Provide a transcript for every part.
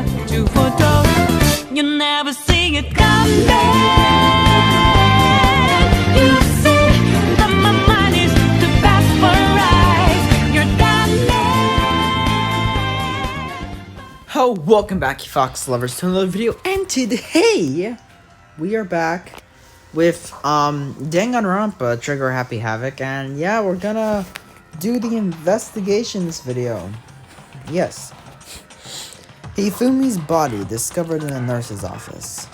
to photo. You never see it coming. You see that my mind is the best for eyes. You're done. Oh, welcome back, you Fox lovers, to another video. And today we are back with Danganronpa Trigger Happy Havoc, and yeah, we're gonna do the investigations video. Yes. Hifumi's body discovered in a nurse's office.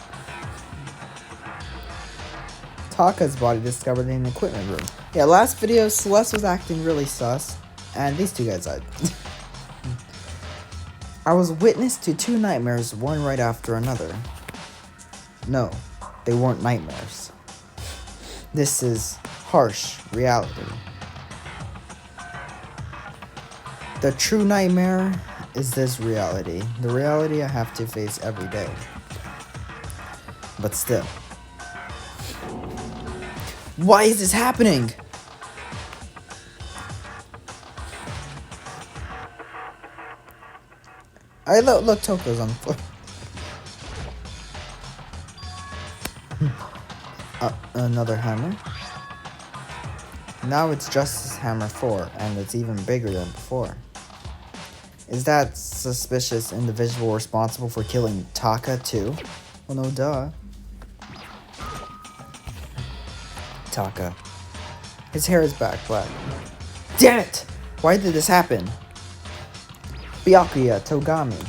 Taka's body discovered in an equipment room. Yeah, last video Celeste was acting really sus, and these two guys died. I was witness to two nightmares, one right after another. No, they weren't nightmares. This is harsh reality. The true nightmare is this reality. The reality I have to face every day. But still. Why is this happening? Look, Toko's on the floor. Another hammer. Now it's Justice Hammer 4, and it's even bigger than before. Is that suspicious individual responsible for killing Taka too? Well, no duh. Taka. His hair is back black. Damn it! Why did this happen? Byakuya Togami.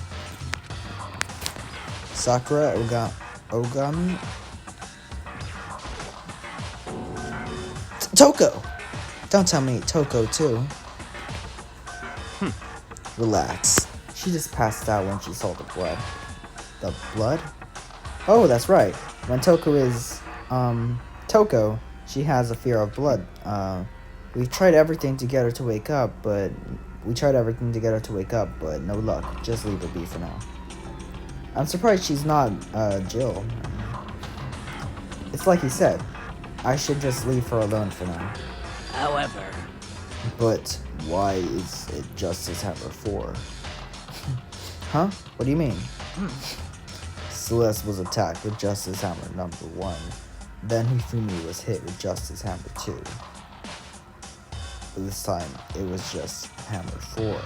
Sakura Ogami? Toko! Don't tell me Toko too. Relax. She just passed out when she saw the blood. The blood? Oh, that's right. When Toko is, Toko, she has a fear of blood. We've tried everything to get her to wake up, but no luck. Just leave her be for now. I'm surprised she's not, Jill. It's like he said. I should just leave her alone for now. However. But why is it Justice Hammer 4? Huh? What do you mean? Celeste was attacked with Justice Hammer number 1. Then Hifumi was hit with Justice Hammer 2. But this time, it was just Hammer 4.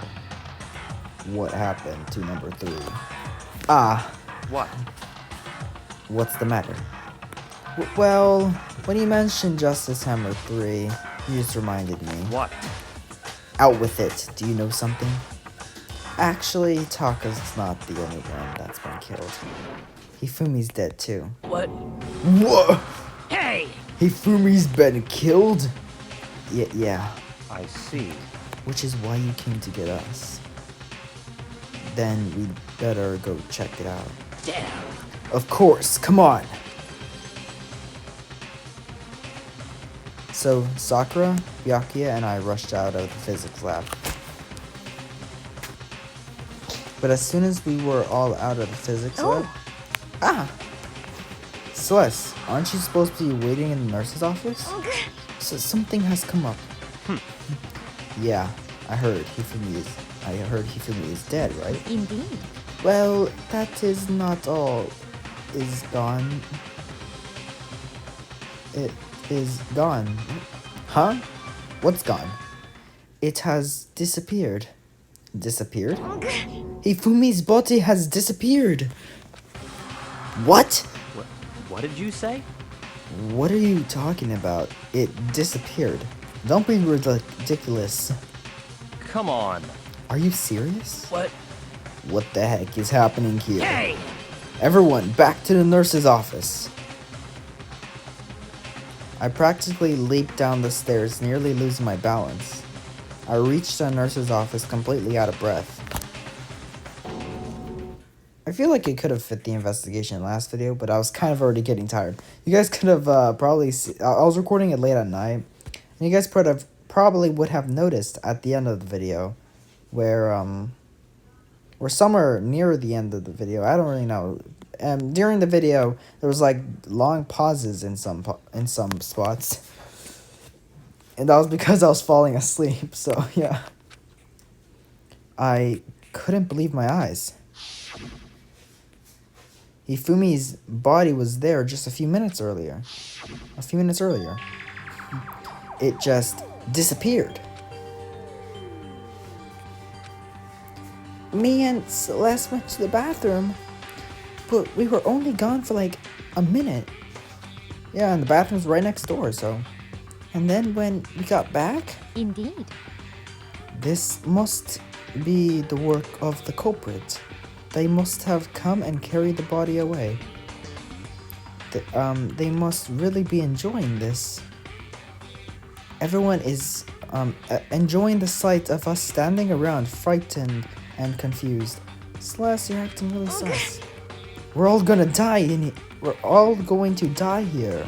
What happened to number 3? Ah. What? What's the matter? Well, when you mentioned Justice Hammer 3, you just reminded me. What? Out with it. Do you know something? Actually, Taka's not the only one that's been killed. Hifumi's dead too. What? Whoa! Hey! Hifumi's been killed? Yeah. I see. Which is why you came to get us. Then we'd better go check it out. Damn. Of course, come on! So, Sakura, Byakuya, and I rushed out of the physics lab. But as soon as we were all out of the physics lab... Ah! Celeste, aren't you supposed to be waiting in the nurse's office? So something has come up. Yeah, I heard Hifumi is dead, right? Indeed. Well, that is not all is gone. It is gone. Huh? What's gone? It has disappeared. Disappeared? Hifumi's body has disappeared. What? What did you say? What are you talking about? It disappeared. Don't be ridiculous. Come on. Are you serious? What? What the heck is happening here? Hey! Everyone, back to the nurse's office. I practically leaped down the stairs, nearly losing my balance. I reached the nurse's office completely out of breath. I feel like it could have fit the investigation last video, but I was kind of already getting tired. You guys could have probably... I was recording it late at night, and you guys probably would have noticed at the end of the video where somewhere near the end of the video, I don't really know. During the video, there was like long pauses in some spots, and that was because I was falling asleep. So yeah, I couldn't believe my eyes. Hifumi's body was there just a few minutes earlier. It just disappeared. Me and Celeste went to the bathroom, but we were only gone for like a minute. Yeah, and the bathroom's right next door, so. And then when we got back, Indeed. this must be the work of the culprit. They must have come and carried the body away. They must really be enjoying this. Everyone is enjoying the sight of us standing around, frightened and confused. Celeste, you're acting really sus. We're all gonna die we're all going to die here.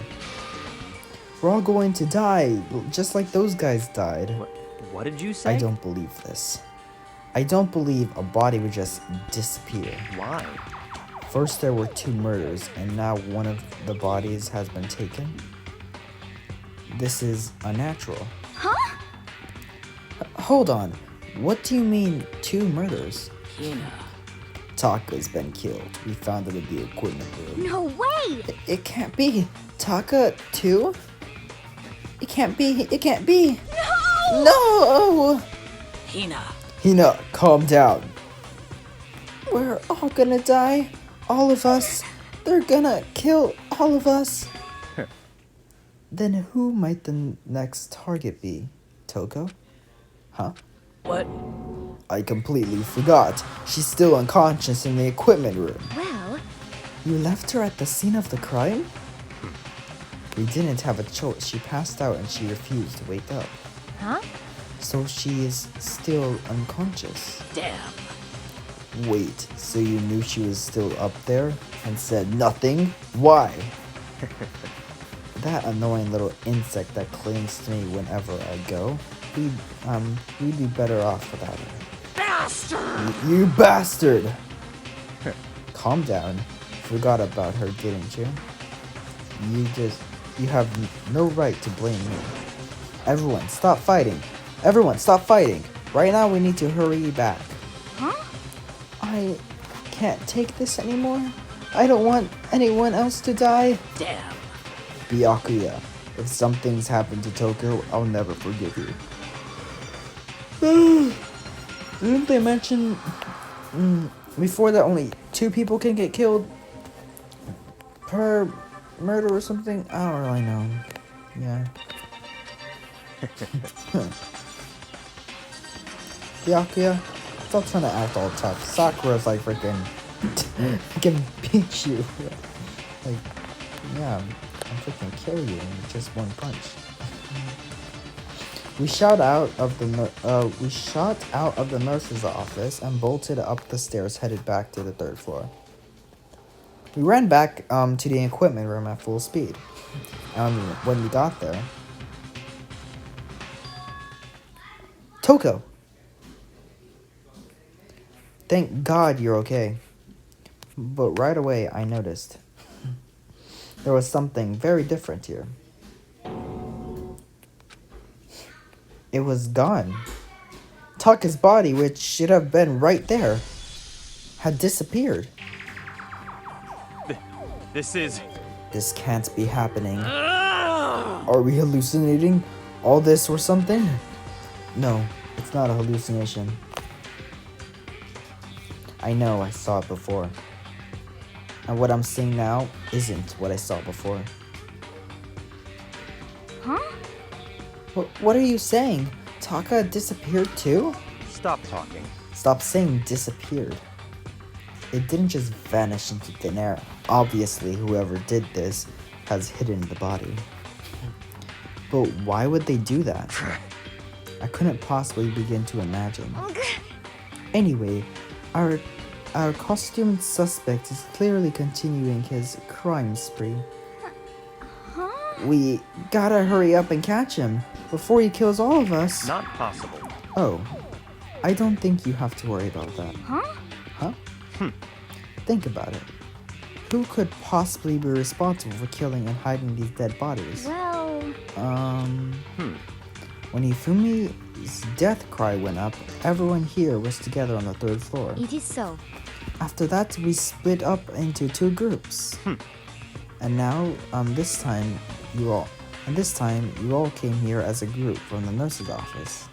We're all going to die, just like those guys died. What did you say? I don't believe this. I don't believe a body would just disappear. Why? First there were 2 murders, and now one of the bodies has been taken. This is unnatural. Huh? Hold on. What do you mean 2 murders? Hina. Taka's been killed. We found him in the equipment room. No way! It can't be. Taka too? It can't be. It can't be. No! No! Hina. Hina, calm down. We're all gonna die. All of us. They're gonna kill all of us. Then who might the next target be? Toko? Huh? What? I completely forgot. She's still unconscious in the equipment room. Well, You left her at the scene of the crime? We didn't have a choice. She passed out and she refused to wake up. huh? So she is still unconscious. Damn. Wait, so you knew she was still up there and said nothing? Why? That annoying little insect that clings to me whenever I go. We'd be better off without her. Bastard! You bastard! Calm down. Forgot about her, didn't you? You have no right to blame me. Everyone, stop fighting. Everyone, stop fighting. Right now, we need to hurry back. Huh? I can't take this anymore. I don't want anyone else to die. Damn. Byakuya, if something's happened to Tokyo, I'll never forgive you. Didn't they mention before that only 2 people can get killed per murder or something? I don't really know. Yeah. Byakuya, stop trying to act all tough. Sakura's like freaking can beat you. Like, yeah, I'll freaking kill you in just one punch. We shot out of the nurse's office and bolted up the stairs, headed back to the 3rd floor. We ran back to the equipment room at full speed. When we got there, Toko! Thank God you're okay. But right away I noticed there was something very different here. It was gone. Taka's body, which should have been right there, had disappeared. This can't be happening. Are we hallucinating all this or something? No, it's not a hallucination. I know I saw it before. And what I'm seeing now isn't what I saw before. Huh? What are you saying? Taka disappeared too? Stop talking. Stop saying disappeared. It didn't just vanish into thin air. Obviously, whoever did this has hidden the body. But why would they do that? I couldn't possibly begin to imagine. Anyway, our costumed suspect is clearly continuing his crime spree. Huh? We gotta hurry up and catch him before he kills all of us. Not possible. Oh, I don't think you have to worry about that. Huh? Huh? Think about it. Who could possibly be responsible for killing and hiding these dead bodies? Well, When Hifumi's death cry went up, everyone here was together on the 3rd floor. it is so. After that, we split up into two groups. And now, this time you all came here as a group from the nurse's office.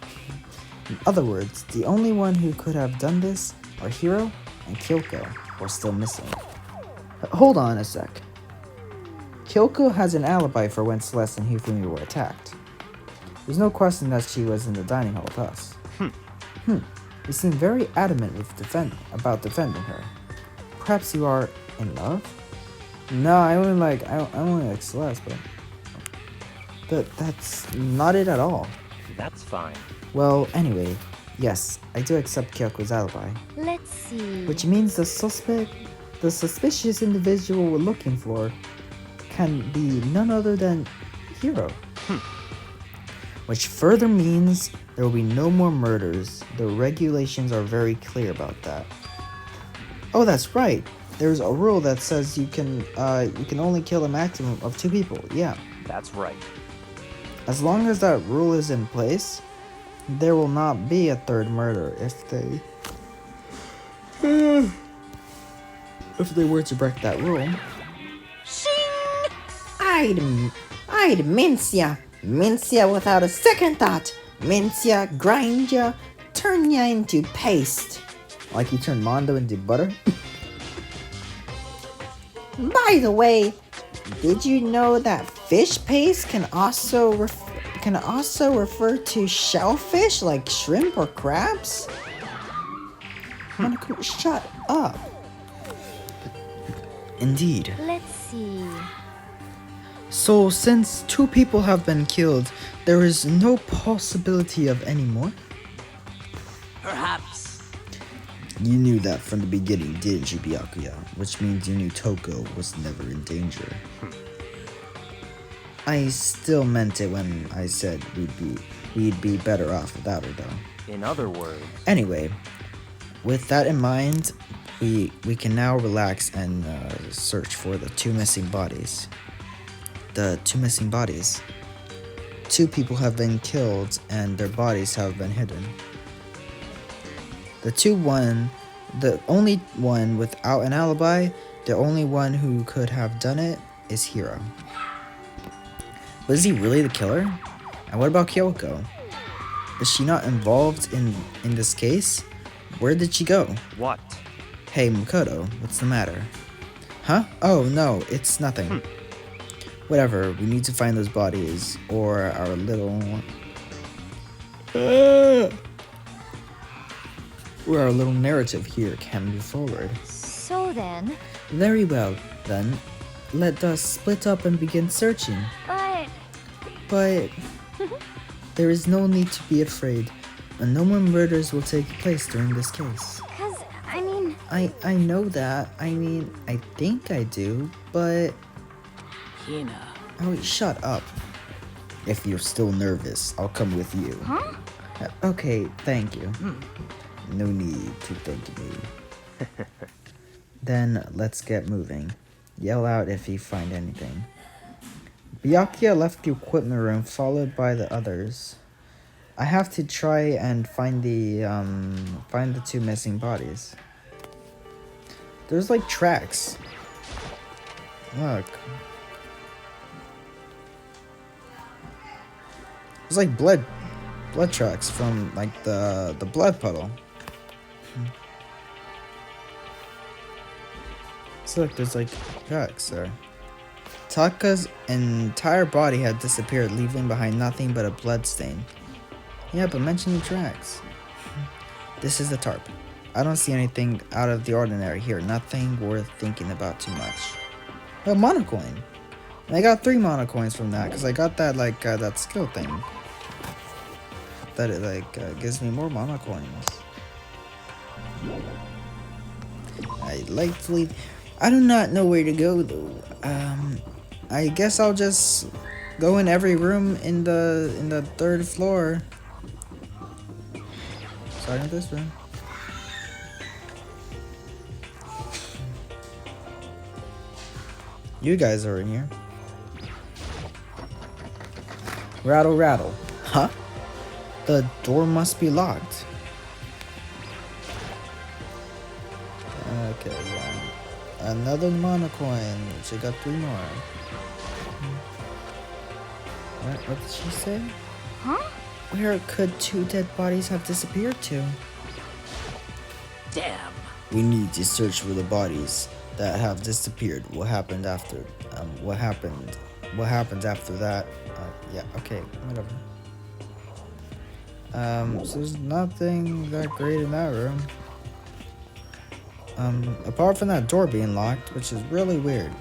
In other words, the only one who could have done this are Hiro and Kyoko, who are still missing. Hold on a sec. Kyoko has an alibi for when Celeste and Hifumi were attacked. There's no question that she was in the dining hall with us. You seem very adamant about defending her. Perhaps you are in love? No, I only like Celeste, but that's not it at all. That's fine. Well, anyway, yes, I do accept Kyoko's alibi, Let's see. which means the suspicious individual we're looking for can be none other than Hiro. Which further means there will be no more murders. The regulations are very clear about that. Oh, that's right. There's a rule that says you can only kill a maximum of 2 people. Yeah. That's right. As long as that rule is in place, there will not be a third murder if they were to break that rule. I'd mince ya without a second thought. Mince ya, grind ya, turn ya into paste. Like you turn Mondo into butter? By the way, did you know that fish paste can also refer to shellfish like shrimp or crabs? Monaco, shut up. Indeed. Let's see. So, since 2 people have been killed, there is no possibility of any more? Perhaps. You knew that from the beginning, didn't you, Byakuya? Which means you knew Toko was never in danger. I still meant it when I said we'd be better off without her, though. In other words, Anyway, with that in mind, we can now relax and search for the 2 missing bodies. The 2 missing bodies. 2 people have been killed and their bodies have been hidden. The only one without an alibi, the only one who could have done it is Hiro. But is he really the killer? And what about Kyoko? Is she not involved in this case? Where did she go? what? Hey, Makoto, what's the matter? Huh? Oh, no, it's nothing. Whatever, we need to find those bodies, or our little... where our little narrative here can move forward. So then, Very well, then. Let us split up and begin searching. but But... there is no need to be afraid, and no more murders will take place during this case. cause I mean, I know that. I mean, I think I do, but... Hina. Oh, shut up. If you're still nervous, I'll come with you. huh? Okay, thank you. No need to thank me. Then, let's get moving. Yell out if you find anything. Byakuya left the equipment room, followed by the others. I have to try and find the 2 missing bodies. There's like tracks. Look. There's like blood tracks from like the blood puddle. So look, there's like tracks there. Taka's entire body had disappeared, leaving behind nothing but a blood stain. Yeah, but mention the tracks. This is the tarp. I don't see anything out of the ordinary here. Nothing worth thinking about too much. A monocoin. And I got 3 monocoins from that because I got that like that skill thing. That it like gives me more monocoins. I'd like to leave. I do not know where to go though. I guess I'll just go in every room in the 3rd floor. Starting with this room. You guys are in here. Rattle, rattle. Huh? The door must be locked. Okay. another mana coin. She got 3 more. What did she say? Huh? Where could 2 dead bodies have disappeared to? Damn. We need to search for the bodies that have disappeared. What happened after? What happens after that? Yeah. Okay. Whatever. So there's nothing that great in that room. Apart from that door being locked, which is really weird.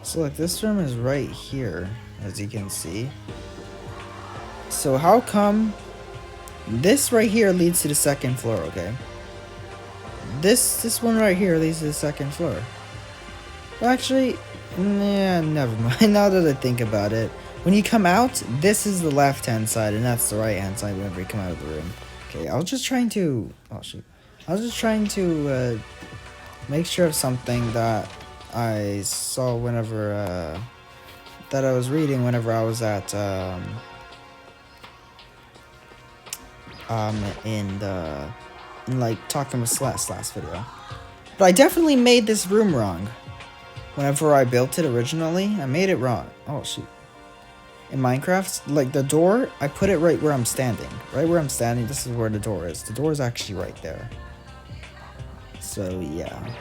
So look, this room is right here, as you can see. So how come this right here leads to the 2nd floor, okay? This one right here leads to the 2nd floor. Well, actually, yeah, never mind. Now that I think about it, when you come out, this is the left-hand side, and that's the right-hand side whenever you come out of the room. Okay, I was just trying to... Oh, shoot. I was just trying to make sure of something that I saw whenever... that I was reading whenever I was at... in like talking with Celeste last video. But I definitely made this room wrong. Whenever I built it originally, I made it wrong. Oh shoot. In Minecraft, like the door, I put it right where I'm standing. Right where I'm standing, this is where the door is. The door is actually right there. So yeah.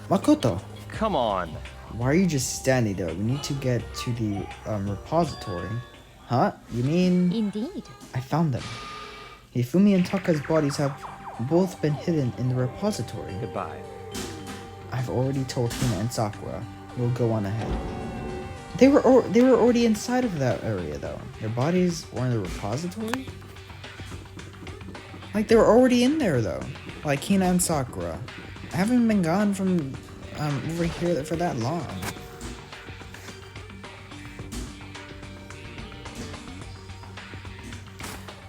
Makoto, Come on. why are you just standing there? We need to get to the repository. Huh? You mean... Indeed. I found them. Hifumi and Taka's bodies have both been hidden in the repository. Goodbye. I've already told Hina and Sakura. We'll go on ahead. They were already inside of that area though. Their bodies were in the repository? Like they were already in there though. Like Hina and Sakura. I haven't been gone from over here for that long.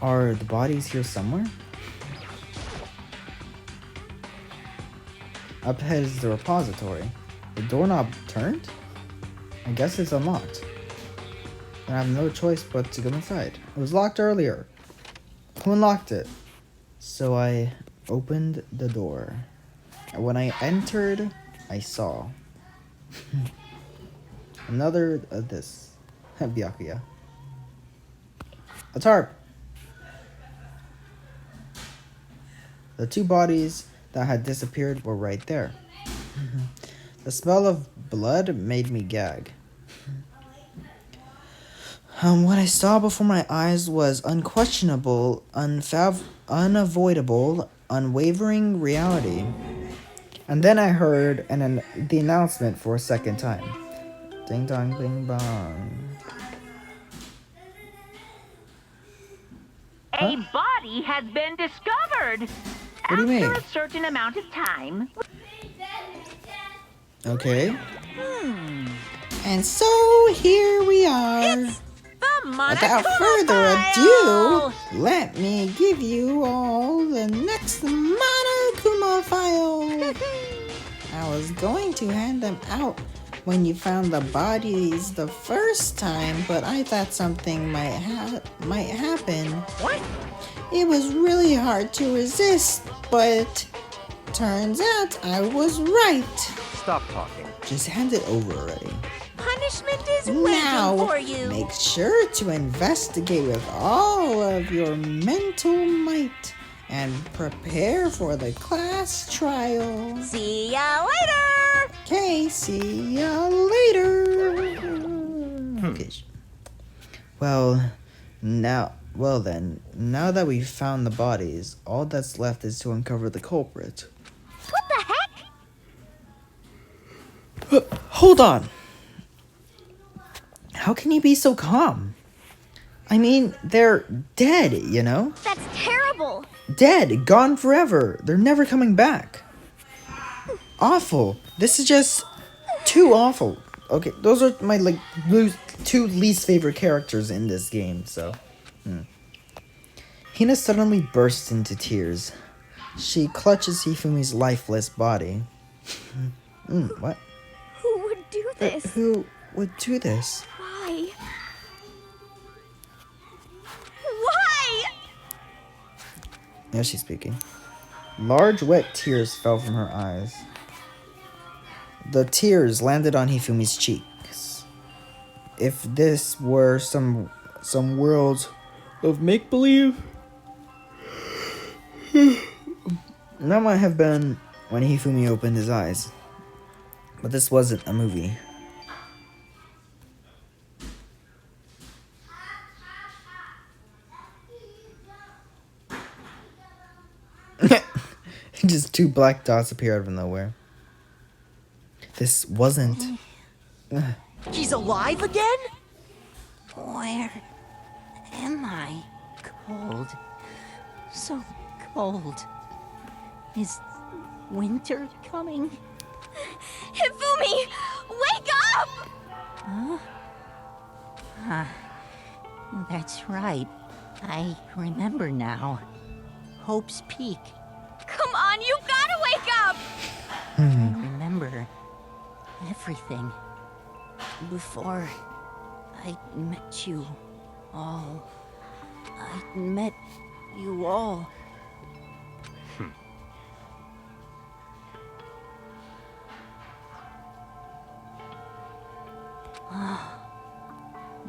Are the bodies here somewhere? Up ahead is the repository. The doorknob turned? I guess it's unlocked. I have no choice but to go inside. It was locked earlier. Who unlocked it? So I opened the door. And when I entered, I saw another of this. Byakuya. A tarp. The 2 bodies that had disappeared were right there. The smell of blood made me gag. What I saw before my eyes was unquestionable, unavoidable, unwavering reality. And then I heard the announcement for a 2nd time. Ding dong bing bong. A body has been discovered. What do you mean? After a certain amount of time. Okay. And so here we are. Without further ado, let me give you all the next Monokuma file. I was going to hand them out when you found the bodies the first time, but I thought something might happen. What? It was really hard to resist, but turns out I was right. Stop talking. Just hand it over already. Punishment is Now, waiting for you. make sure to investigate with all of your mental might and prepare for the class trial. See ya later. Okay, see ya later. Okay. Well then, now that we've found the bodies, all that's left is to uncover the culprit. What the heck? Hold on. How can you be so calm? I mean, they're dead, you know? That's terrible. Dead, gone forever. They're never coming back. Awful. This is just too awful. Okay, those are my 2 least favorite characters in this game, so. Hina suddenly bursts into tears. She clutches Hifumi's lifeless body. What? Who would do this? Who would do this? Why? Why? Yes, she's speaking. Large wet tears fell from her eyes. The tears landed on Hifumi's cheeks. If this were some world of make-believe, that might have been when Hifumi opened his eyes. But this wasn't a movie. Just two black dots appear out of nowhere. This wasn't. He's alive again? Where am I? Cold. So cold. Is winter coming? Hifumi! Wake up! That's right. I remember now. Hope's Peak. Come on, you gotta wake up! I remember everything. Before I met you all. I met you all.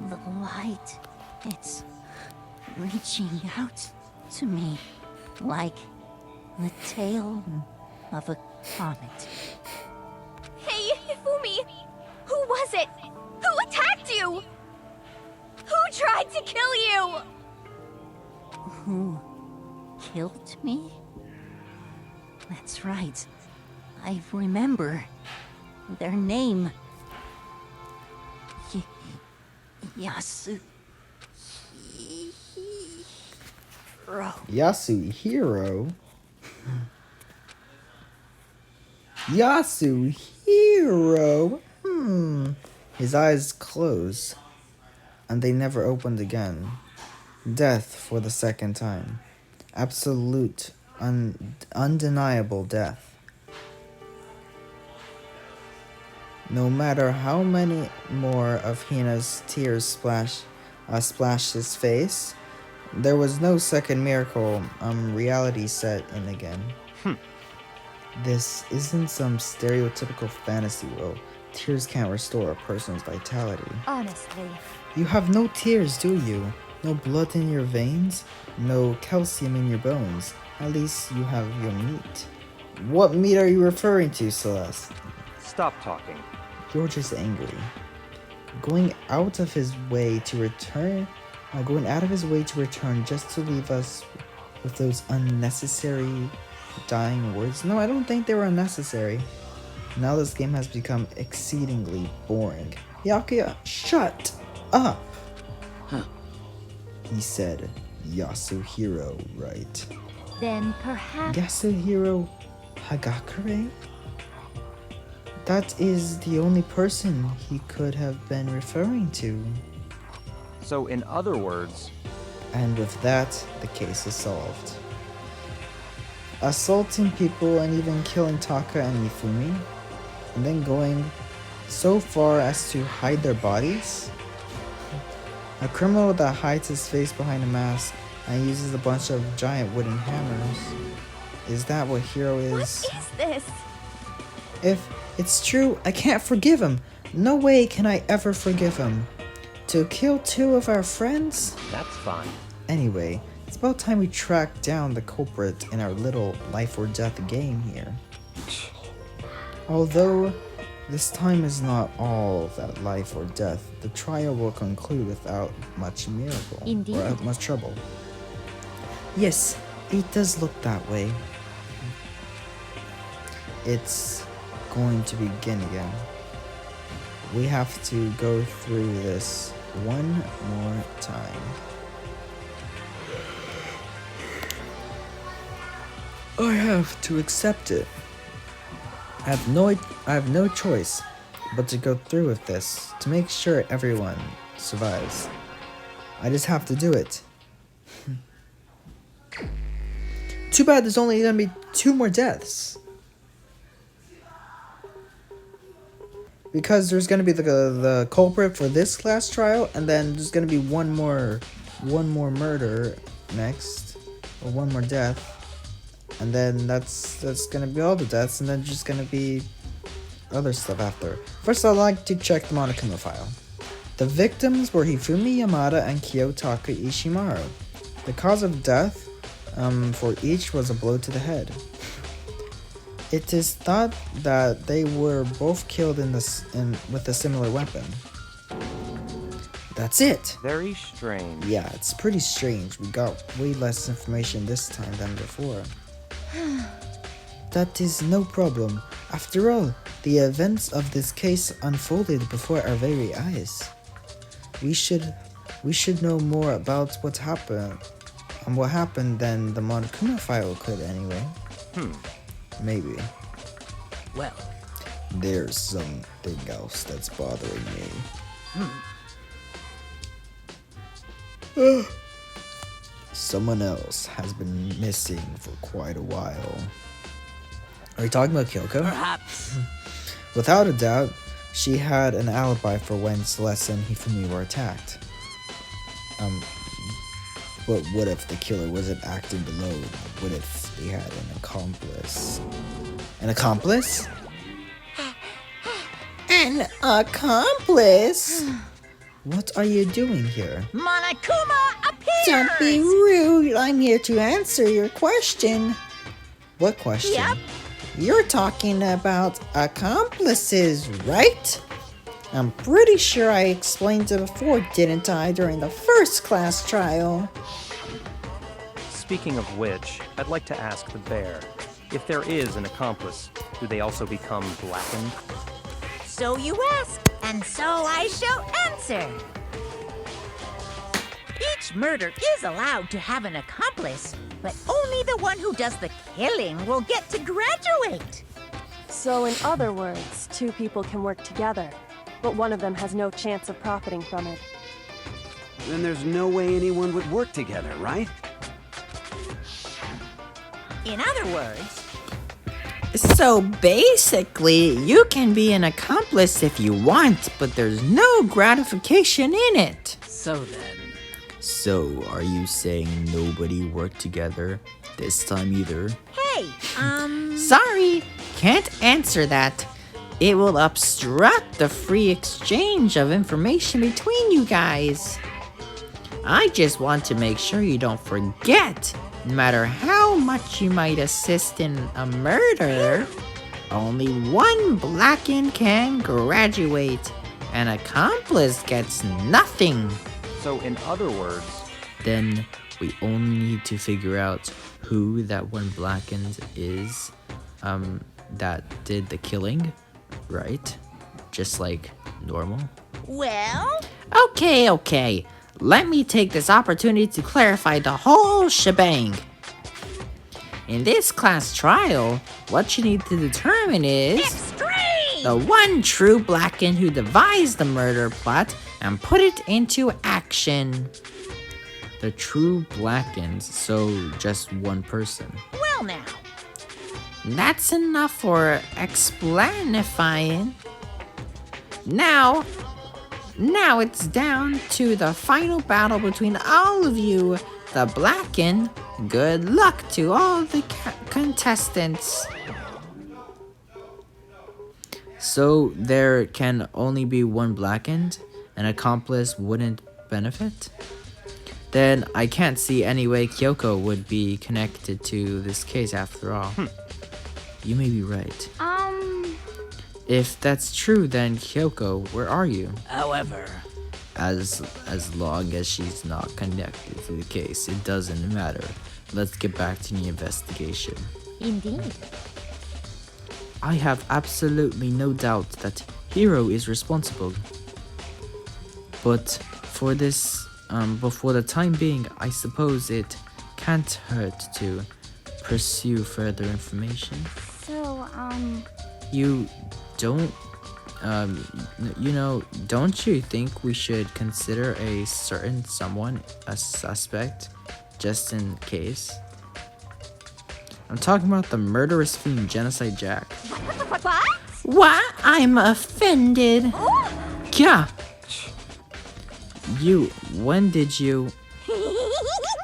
The light, it's reaching out to me like the tail of a comet. Hey, Hifumi! Who was it? Who attacked you? Who tried to kill you? Who killed me? That's right. I remember their name. Yasuhiro. Yasuhiro? Yasuhiro? His eyes closed, and they never opened again. Death for the second time. Absolute, undeniable death. No matter how many more of Hina's tears splashed his face, there was no second miracle reality set in again. This isn't some stereotypical fantasy world. Tears can't restore a person's vitality. Honestly. You have no tears, do you? No blood in your veins? No calcium in your bones? At least you have your meat. What meat are you referring to, Celeste? Stop talking. You're just angry. Going out of his way to return just to leave us with those unnecessary dying words. No, I don't think they were unnecessary. Now this game has become exceedingly boring. Yakuya, shut up! He said, Yasuhiro, right? Then perhaps... Yasuhiro Hagakure? That is the only person he could have been referring to. So, in other words, And with that, the case is solved. Assaulting people and even killing Taka and Mifumi, and then going so far as to hide their bodies? A criminal that hides his face behind a mask and uses a bunch of giant wooden hammers. Is that what Hiro is? What is this? If it's true, I can't forgive him. No way can I ever forgive him. To kill two of our friends? that's fine. Anyway, it's about time we track down the culprit in our little life or death game here. Although this time is not all that life or death, the trial will conclude without much miracle Indeed. or much trouble. Yes, it does look that way. It's going to begin again. We have to go through this one more time. I have to accept it. I have no choice but to go through with this to make sure everyone survives. I just have to do it. Too bad there's only gonna be 2 more deaths. Because there's gonna be the culprit for this last trial, and then there's gonna be one more murder next, or one more death, and then that's gonna be all the deaths, and then just gonna be other stuff after. First, I'd like to check the Monokuma file. The victims were Hifumi Yamada and Kiyotaka Ishimaru. The cause of death for each was a blow to the head. It is thought that they were both killed with a similar weapon. That's it. Very strange. Yeah, it's pretty strange. We got way less information this time than before. That is no problem. After all, the events of this case unfolded before our very eyes. We should know more about what happened than the Monokuma file could anyway. Maybe. Well, There's something else that's bothering me. Someone else has been missing for quite a while. Are you talking about Kyoko? perhaps. Without a doubt, she had an alibi for when Celeste and Hifumi were attacked. But what if the killer wasn't acting alone? What if they had an accomplice? An accomplice? An accomplice? What are you doing here? Monokuma appears! Don't be rude. I'm here to answer your question. What question? Yep. You're talking about accomplices, right? I'm pretty sure I explained it before, didn't I, during the first class trial? Speaking of which, I'd like to ask the bear, if there is an accomplice, do they also become blackened? So you ask, and so I shall answer. Each murder is allowed to have an accomplice, but only the one who does the killing will get to graduate. So, in other words, two people can work together, but one of them has no chance of profiting from it. Then there's no way anyone would work together, right? In other words, So basically, you can be an accomplice if you want, but there's no gratification in it. So then, So, are you saying nobody worked together this time either? hey, Sorry, can't answer that. It will obstruct the free exchange of information between you guys. I just want to make sure you don't forget, no matter how much you might assist in a murder, only one blackened can graduate. An accomplice gets nothing. So in other words, Then we only need to figure out who that one blackened is that did the killing, right? Just like normal. well, Okay. Let me take this opportunity to clarify the whole shebang. In this class trial, what you need to determine is extreme! the one true blackened who devised the murder plot and put it into action. The true blackened, so just one person. Well now, That's enough for explanifying. Now it's down to the final battle between all of you, the Blackened. Good luck to all the contestants. So there can only be one blackened? An accomplice wouldn't benefit? Then I can't see any way Kyoko would be connected to this case after all. You may be right. If that's true, then Kyoko, where are you? however, As long as she's not connected to the case, it doesn't matter. Let's get back to the investigation. indeed. I have absolutely no doubt that Hiro is responsible. But for the time being, I suppose it can't hurt to pursue further information. So, You don't, don't you think we should consider a certain someone a suspect, just in case? I'm talking about the murderous fiend Genocide Jack. what? What? I'm offended. Yeah! When did you...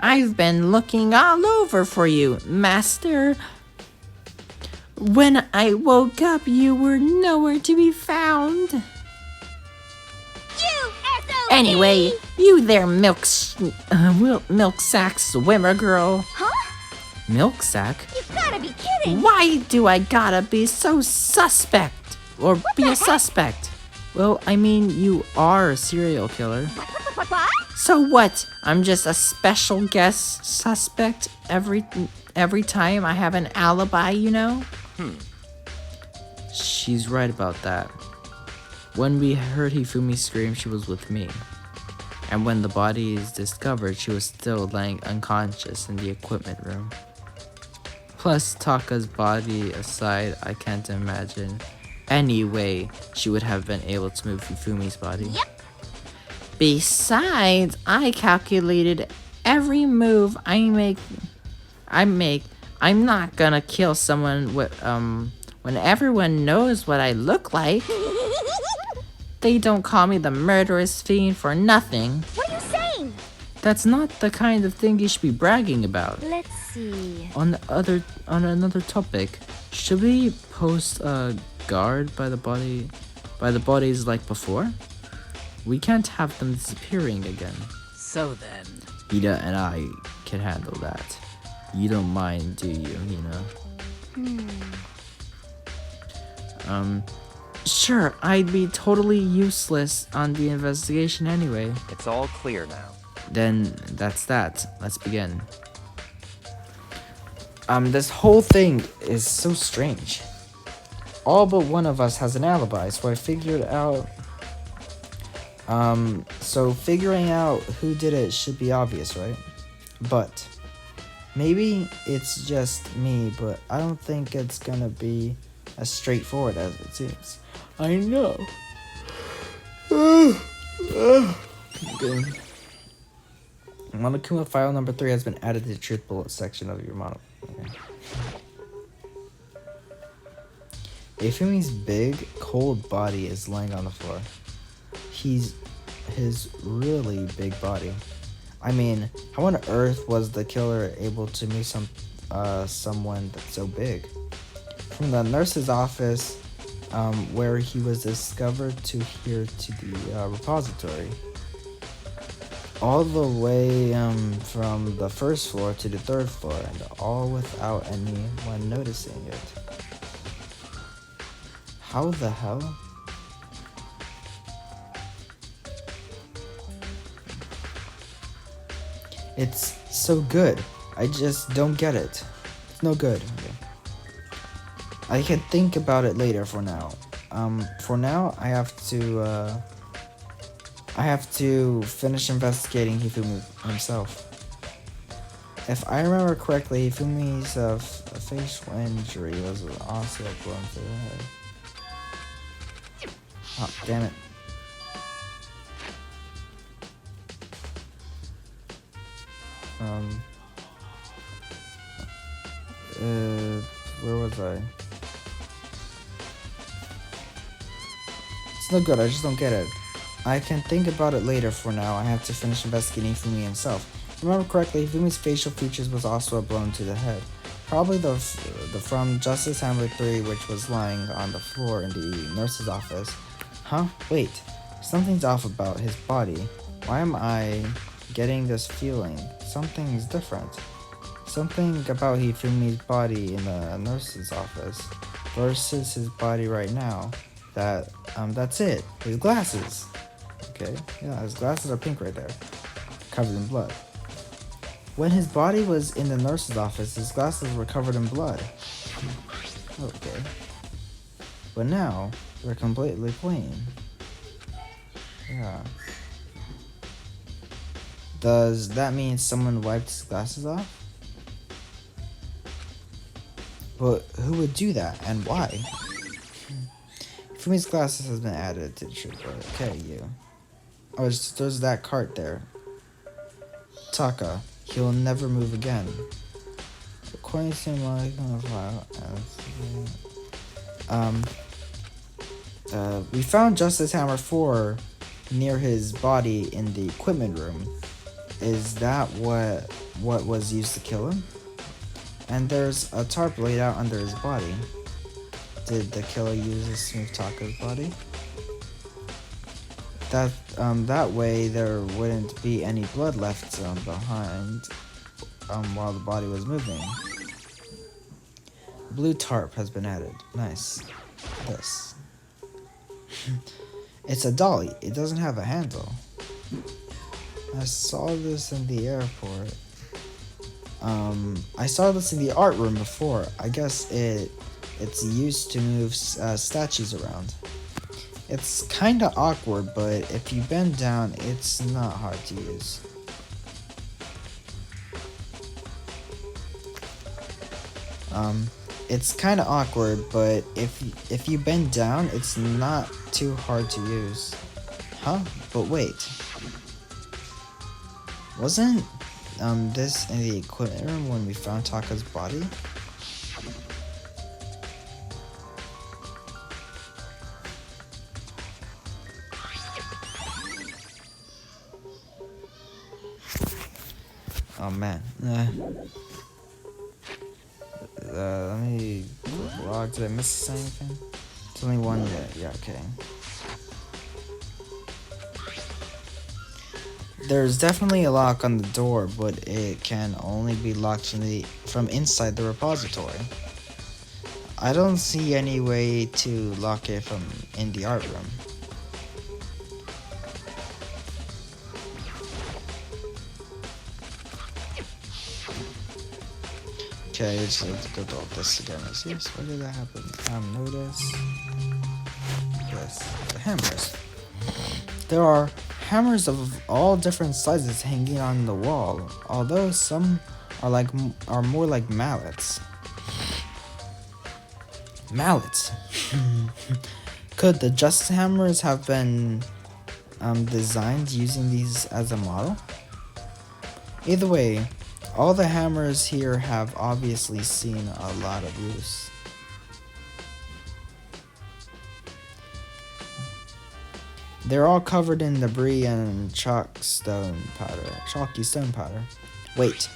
I've been looking all over for you, Master. When I woke up, you were nowhere to be found. You SOB! Anyway, you there, milk sack swimmer girl. Huh? Milk sack? You've gotta be kidding! Why do I gotta be so suspect? Or be a suspect? Well, I mean, you are a serial killer. What? So what? I'm just a special guest suspect every time I have an alibi, you know? She's right about that. When we heard Hifumi scream, she was with me. And when the body is discovered, she was still laying unconscious in the equipment room. Plus, Taka's body aside, I can't imagine any way she would have been able to move Hifumi's body. Yep. Besides, I calculated every move I make. I'm not gonna kill someone when everyone knows what I look like. They don't call me the murderous fiend for nothing. What are you saying? That's not the kind of thing you should be bragging about. Let's see. On another topic, should we post a guard by the bodies like before? We can't have them disappearing again. So then, Ida and I can handle that. You don't mind, do you, Sure, I'd be totally useless on the investigation anyway. It's all clear now. Then that's that. Let's begin. This whole thing is so strange. All but one of us has an alibi, so I figured out... So figuring out who did it should be obvious, right? But maybe it's just me, but I don't think it's gonna be as straightforward as it seems. I know. Okay. Monokuma file number 3 has been added to the truth bullet section of your mono. Okay. Ifumi's big, cold body is laying on the floor. His really big body. I mean, how on earth was the killer able to meet someone that's so big? From the nurse's office, where he was discovered, to here to the repository. All the way from the first floor to the third floor, and all without anyone noticing it. How the hell? It's so good. I just don't get it. It's no good. Okay. I can think about it later for now. For now, I have to finish investigating Hifumi himself. If I remember correctly, Hifumi's facial injury was also blown through the head. Oh, damn it. Where was I? It's no good, I just don't get it. I can think about it later. For now, I have to finish investigating Hifumi himself. If I remember correctly, Hifumi's facial features was also a blow to the head. Probably the from Justice Hammer 3, which was lying on the floor in the nurse's office. Huh? Wait, something's off about his body. Why am I getting this feeling? Something's different. Something about Hifumi's body in the nurse's office versus his body right now. That's it. His glasses. Okay, yeah, his glasses are pink right there, covered in blood. When his body was in the nurse's office, his glasses were covered in blood. Okay. But now, they're completely plain. Yeah. Does that mean someone wiped his glasses off? But who would do that, and why? Fumi's glasses has been added to the trooper. Okay, you. Oh, there's that cart there. Taka, he'll never move again. According to my file, we found Justice Hammer 4 near his body in the equipment room. is that what was used to kill him? And there's a tarp laid out under his body. Did the killer use a smooth Taka's body? That way there wouldn't be any blood left behind while the body was moving. Blue tarp has been added. Nice. This. It's a dolly. It doesn't have a handle. I saw this in the airport. I saw this in the art room before. I guess it's used to move statues around. It's kinda awkward, but if you bend down, it's not hard to use. It's kinda awkward, but if you bend down, it's not too hard to use. Huh? But wait. Wasn't this in the equipment room when we found Taka's body? Oh man. Let me log. Did I miss anything? It's only one yet. Yeah, okay. There's definitely a lock on the door, but it can only be locked from inside the repository. I don't see any way to lock it from in the art room. Okay, just let's go to all this again. Yes, why did that happen? Notice. Yes, the hammers. There are hammers of all different sizes hanging on the wall, although some are more like mallets. Mallets. Could the Justice hammers have been designed using these as a model? Either way, all the hammers here have obviously seen a lot of use. They're all covered in debris and chalky stone powder. Wait.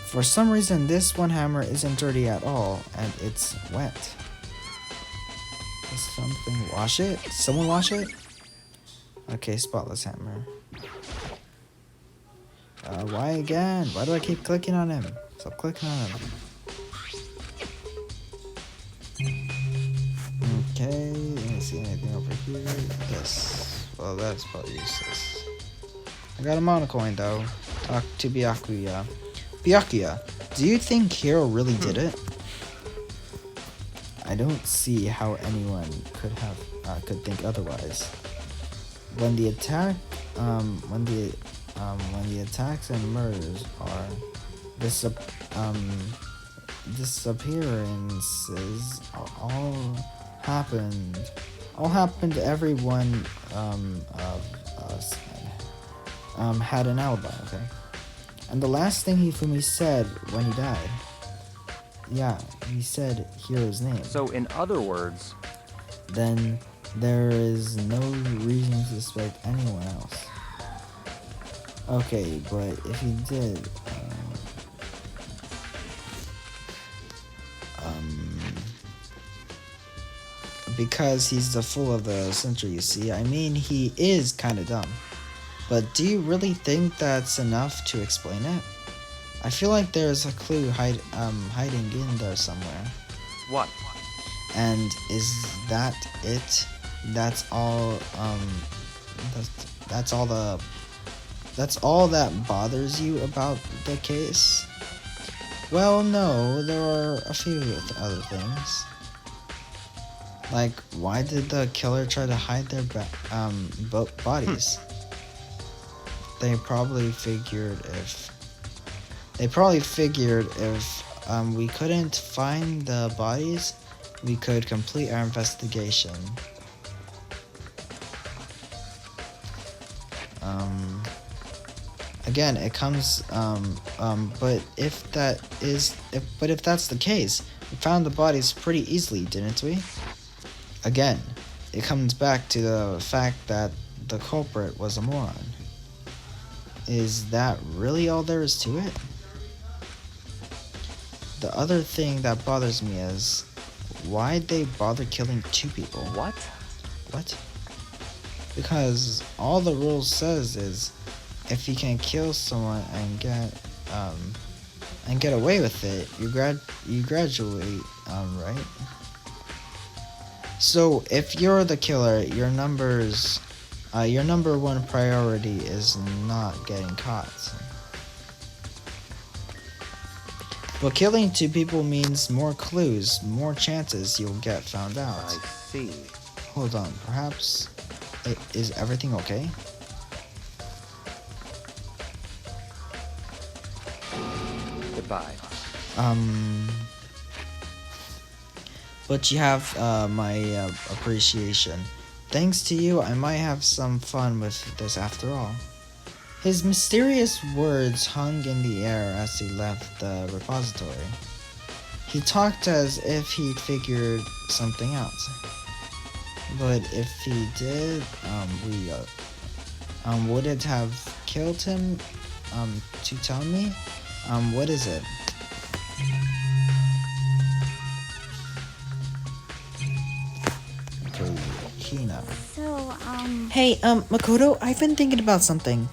For some reason, this one hammer isn't dirty at all, and it's wet. Does something wash it? Someone wash it? Okay, spotless hammer. Why again? Why do I keep clicking on him? Stop clicking on him. Okay, let me see anything over here. Yes. Well, that's probably useless. I got a monocoin though. Talk to Byakuya. Byakuya, do you think Hiro really did it? I don't see how anyone could think otherwise. When the attacks and murders are disappearances all happened to every one of us had an alibi, okay? And the last thing Hifumi said when he died, yeah, he said Hiro's name. So in other words, then there is no reason to suspect anyone else. Okay, but if he did, because he's the fool of the century, you see. I mean, he is kind of dumb. But do you really think that's enough to explain it? I feel like there's a clue hiding in there somewhere. what? And is that it? That's all. That's all that bothers you about the case? Well, no, there are a few other things. Like, why did the killer try to hide their bodies? They probably figured if we couldn't find the bodies, we could complete our investigation. Again, it comes, but if that's the case, we found the bodies pretty easily, didn't we? Again, it comes back to the fact that the culprit was a moron. Is that really all there is to it? The other thing that bothers me is, why'd they bother killing 2 people? What? What? Because all the rules says is, if you can kill someone and get away with it, you graduate, right? So if you're the killer, your number 1 priority is not getting caught. But killing 2 people means more clues, more chances you'll get found out. I see. Hold on, perhaps... Is everything okay? Goodbye. But you have my appreciation. Thanks to you, I might have some fun with this after all. His mysterious words hung in the air as he left the repository. He talked as if he'd figured something out. But if he did, would it have killed him, to tell me? What is it? Okay, Hina. So, Hey, Makoto, I've been thinking about something.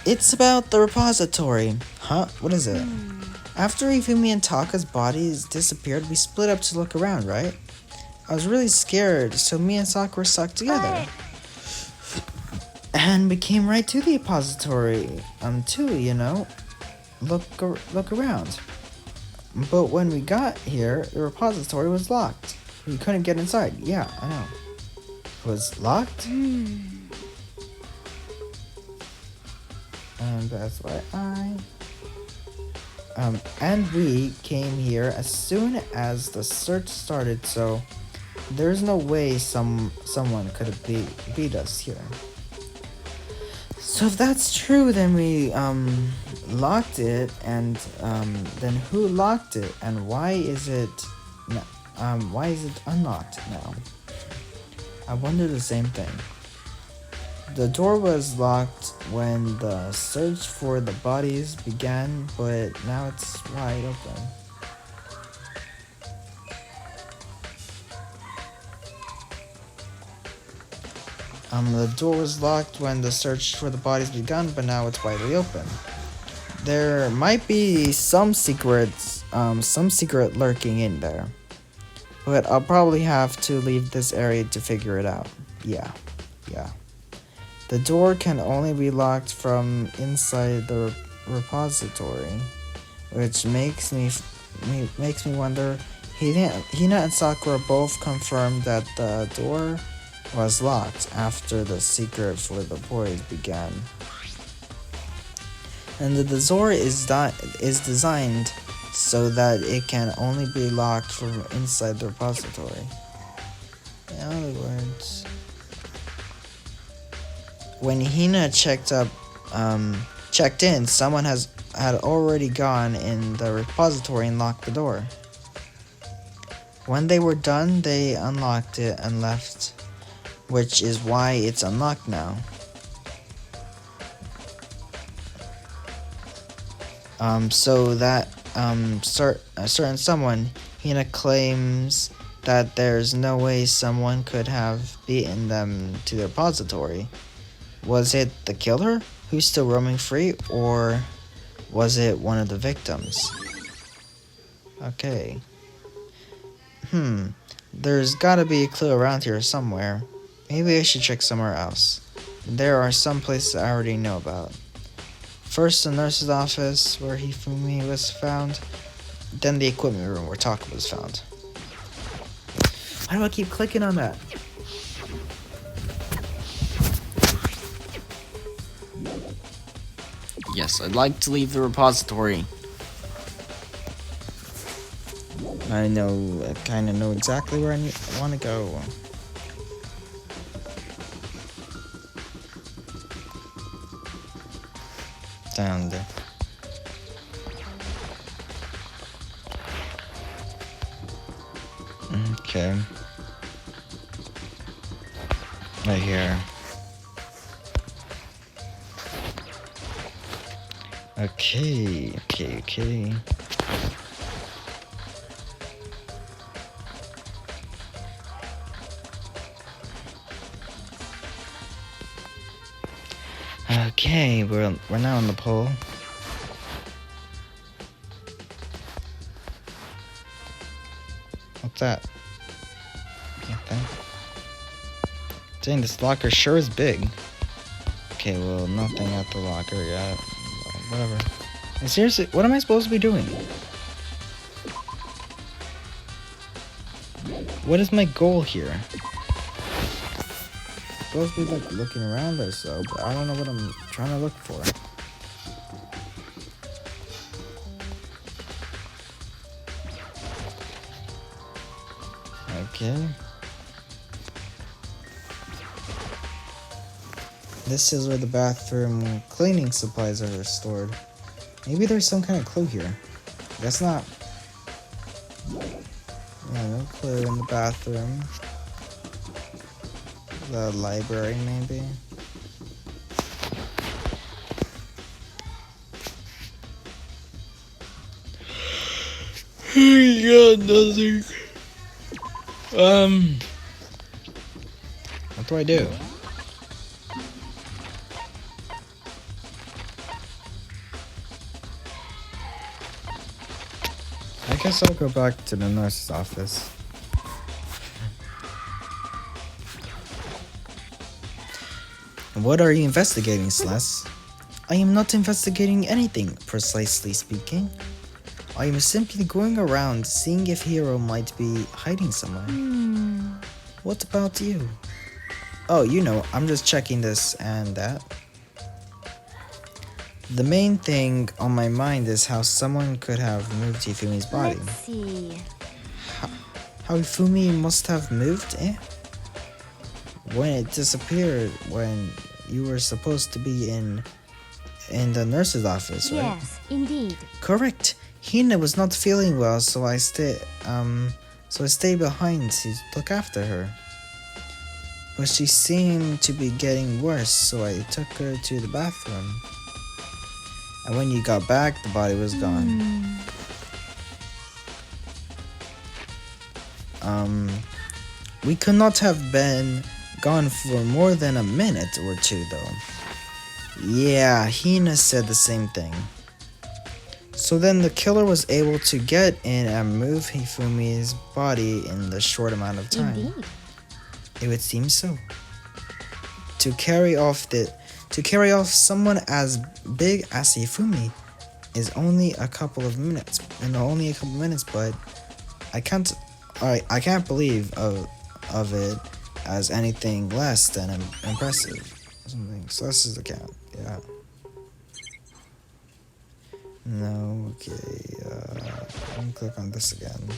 It's about the repository. Huh? What is it? After Ifumi and Taka's bodies disappeared, we split up to look around, right? I was really scared, so me and Sakura stuck together. And we came right to the repository, too, you know? Look around. But when we got here, the repository was locked. We couldn't get inside. Yeah, I know. It was locked? And that's why and we came here as soon as the search started, so there's no way someone could have beat us here. So if that's true, then we locked it, and then who locked it, and why is it unlocked now? I wonder the same thing. The door was locked when the search for the bodies began, but now it's wide open. The door was locked when the search for the bodies began, but now it's widely open. There might be some secret lurking in there, but I'll probably have to leave this area to figure it out. Yeah. The door can only be locked from inside the repository, which makes me wonder. Hina and Sakura both confirmed that the door was locked after the secret for the boys began, and the door is designed so that it can only be locked from inside the repository. In other words, when Hina checked in, someone had already gone in the repository and locked the door. When they were done, they unlocked it and left, which is why it's unlocked now. So that certain someone, Hina claims that there's no way someone could have beaten them to the repository. Was it the killer who's still roaming free, or was it one of the victims? Okay. There's gotta be a clue around here somewhere. Maybe I should check somewhere else. There are some places I already know about. First, the nurse's office, where Hifumi was found. Then the equipment room, where Taka was found. Why do I keep clicking on that? Yes, I'd like to leave the repository. I kind of know exactly where I want to go. Down there. Okay. Right here. Okay. Okay, we're now on the pole. What's that? Can't think. Dang, this locker sure is big. Okay, well, nothing at the locker yet. Whatever. Hey, seriously, what am I supposed to be doing? What is my goal here? Supposed to be like looking around or so, but I don't know what I'm trying to look for. Okay. This is where the bathroom cleaning supplies are stored. Maybe there's some kind of clue here. Guess not. Yeah, no clue in the bathroom. The library, maybe. Yeah, nothing. What do I do? I guess I'll go back to the nurse's office. What are you investigating, Celeste? I am not investigating anything, precisely speaking. I am simply going around seeing if Hero might be hiding somewhere. What about you? Oh, you know, I'm just checking this and that. The main thing on my mind is how someone could have moved Hifumi's body. Let's see. How Hifumi must have moved, eh? When it disappeared when you were supposed to be in the nurse's office, right? Yes, indeed. Correct. Hina was not feeling well, so I stayed behind to look after her. But she seemed to be getting worse, so I took her to the bathroom. And when you got back, the body was gone. We could not have been gone for more than a minute or two, though. Yeah, Hina said the same thing. So then the killer was able to get in and move Hifumi's body in the short amount of time. Indeed. It would seem so. To carry off someone as big as Hifumi is only a couple of minutes, but I can't believe of it as anything less than impressive. Something. So this is the count. Yeah. No. Okay. Let me click on this again.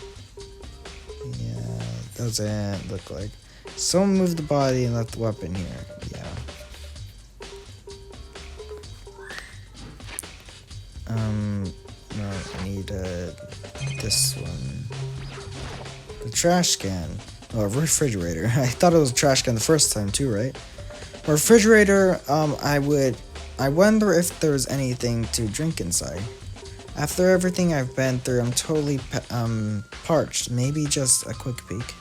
Yeah. Doesn't look like. Someone moved the body and left the weapon here. Yeah. No, I need this one. The trash can. Oh, refrigerator. I thought it was a trash can the first time too, right? A refrigerator, I wonder if there's anything to drink inside. After everything I've been through, I'm totally parched. Maybe just a quick peek.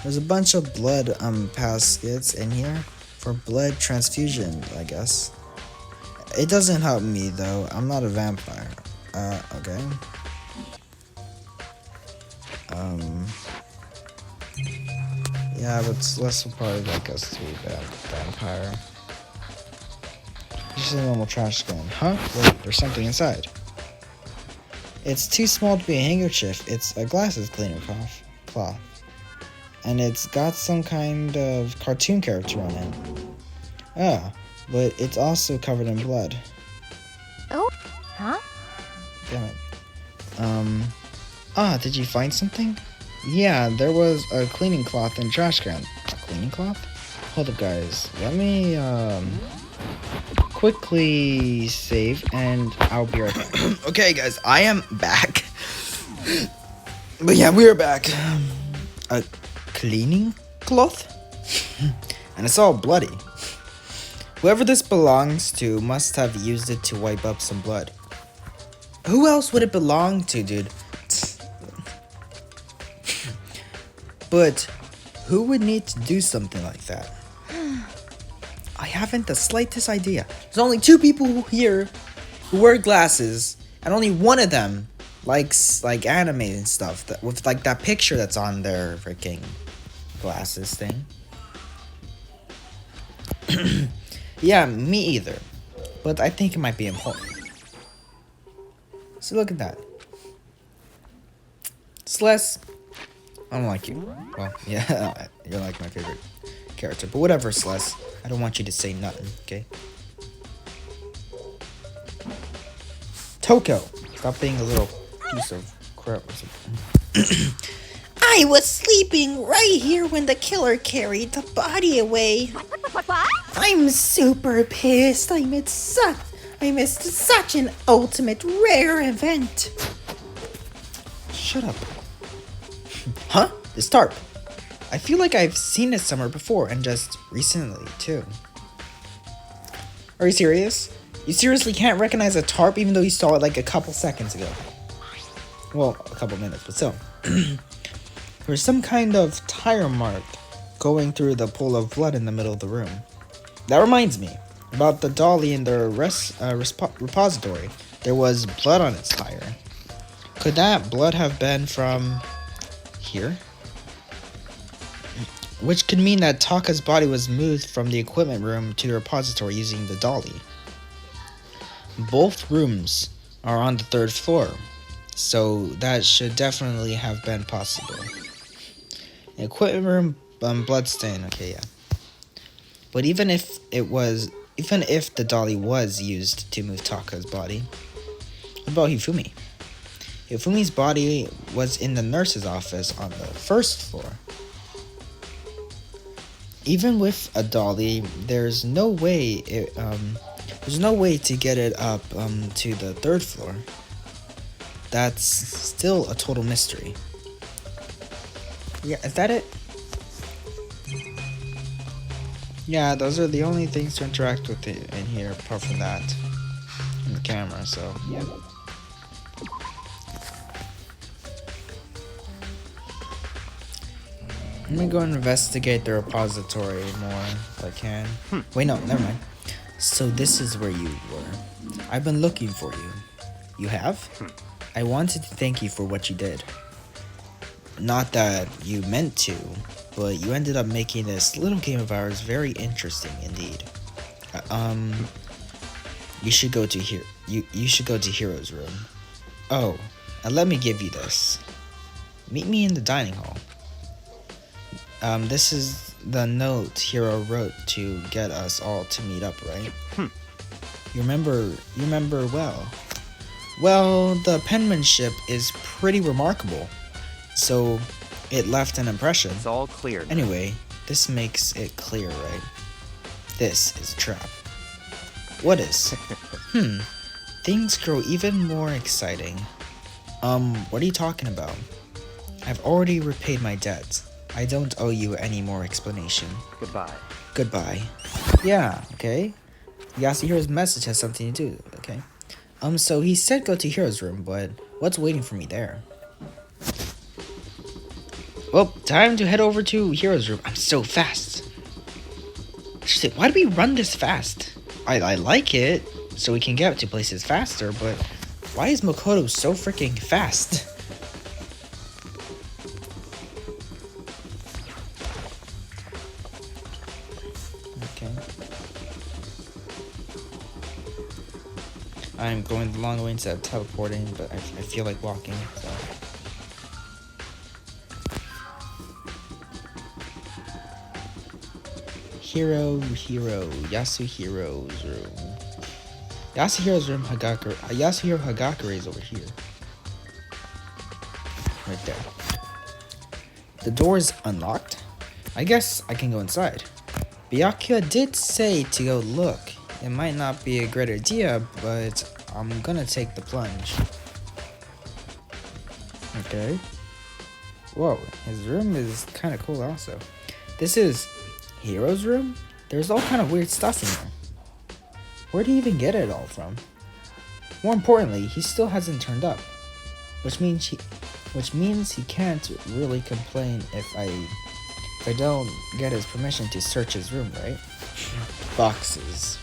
There's a bunch of blood baskets in here for blood transfusion, I guess. It doesn't help me though. I'm not a vampire. Okay. Yeah, but Celeste will probably like us to be a vampire. Just a normal trash can. Huh? Wait, there's something inside. It's too small to be a handkerchief. It's a glasses cleaner cloth. And it's got some kind of cartoon character on it. Ah, but it's also covered in blood. Oh, huh? Damn it. Did you find something? Yeah, there was a cleaning cloth in the trash can. A cleaning cloth? Hold up, guys. Let me, quickly save, and I'll be right back. Okay, guys, I am back. But yeah, we're back. A cleaning cloth? And it's all bloody. Whoever this belongs to must have used it to wipe up some blood. Who else would it belong to, dude? But who would need to do something like that? I haven't the slightest idea. There's only 2 people here who wear glasses, and only one of them likes like anime and stuff that with like that picture that's on their freaking glasses thing. Yeah, me either. But I think it might be important. So look at that. Celeste, I don't like you. Well, yeah, you're like my favorite character. But whatever, Celeste. I don't want you to say nothing, okay? Toko, stop being a little piece of crap or something. I was sleeping right here when the killer carried the body away. What? I'm super pissed. I missed such an ultimate rare event. Shut up. Huh? This tarp. I feel like I've seen it somewhere before, and just recently, too. Are you serious? You seriously can't recognize a tarp even though you saw it like a couple seconds ago? Well, a couple minutes, but still. There's some kind of tire mark going through the pool of blood in the middle of the room. That reminds me about the dolly in the repository. There was blood on its tire. Could that blood have been from here? Which could mean that Taka's body was moved from the equipment room to the repository using the dolly. Both rooms are on the 3rd floor, so that should definitely have been possible. Equipment room, bloodstain. Okay, yeah. But even if the dolly was used to move Taka's body, what about Hifumi? Hifumi's body was in the nurse's office on the 1st floor. Even with a dolly, there's no way to get it up to the 3rd floor. That's still a total mystery. Yeah, is that it? Yeah, those are the only things to interact with in here, apart from that. And the camera, so, yeah. Let me go and investigate the repository more if I can. Wait, no, never mind. So this is where you were. I've been looking for you. You have? I wanted to thank you for what you did. Not that you meant to, but you ended up making this little game of ours very interesting indeed. You should go to you should go to Hero's room. Oh, and let me give you this. Meet me in the dining hall. This is the note Hero wrote to get us all to meet up, right? You remember well. Well, the penmanship is pretty remarkable, so it left an impression. It's all clear now. Anyway, this makes it clear, right? This is a trap. What is? Things grow even more exciting. What are you talking about? I've already repaid my debt. I don't owe you any more explanation. Goodbye. Goodbye. Yeah, okay. Yasuhiro's message has something to do, okay? So he said go to Hero's room, but what's waiting for me there? Well, time to head over to Hero's room. I'm so fast. Shit, why do we run this fast? I like it, so we can get to places faster, but why is Makoto so freaking fast? Okay. I'm going the long way instead of teleporting, but I feel like walking, so. Yasuhiro's room. Yasuhiro's room, Yasuhiro Hagakure is over here. Right there. The door is unlocked. I guess I can go inside. Byakuya did say to go look. It might not be a great idea, but I'm gonna take the plunge. Okay. Whoa, his room is kind of cool also. This is Hero's room? There's all kind of weird stuff in there. Where'd he even get it all from? More importantly, he still hasn't turned up. Which means he can't really complain if I don't get his permission to search his room, right? Boxes.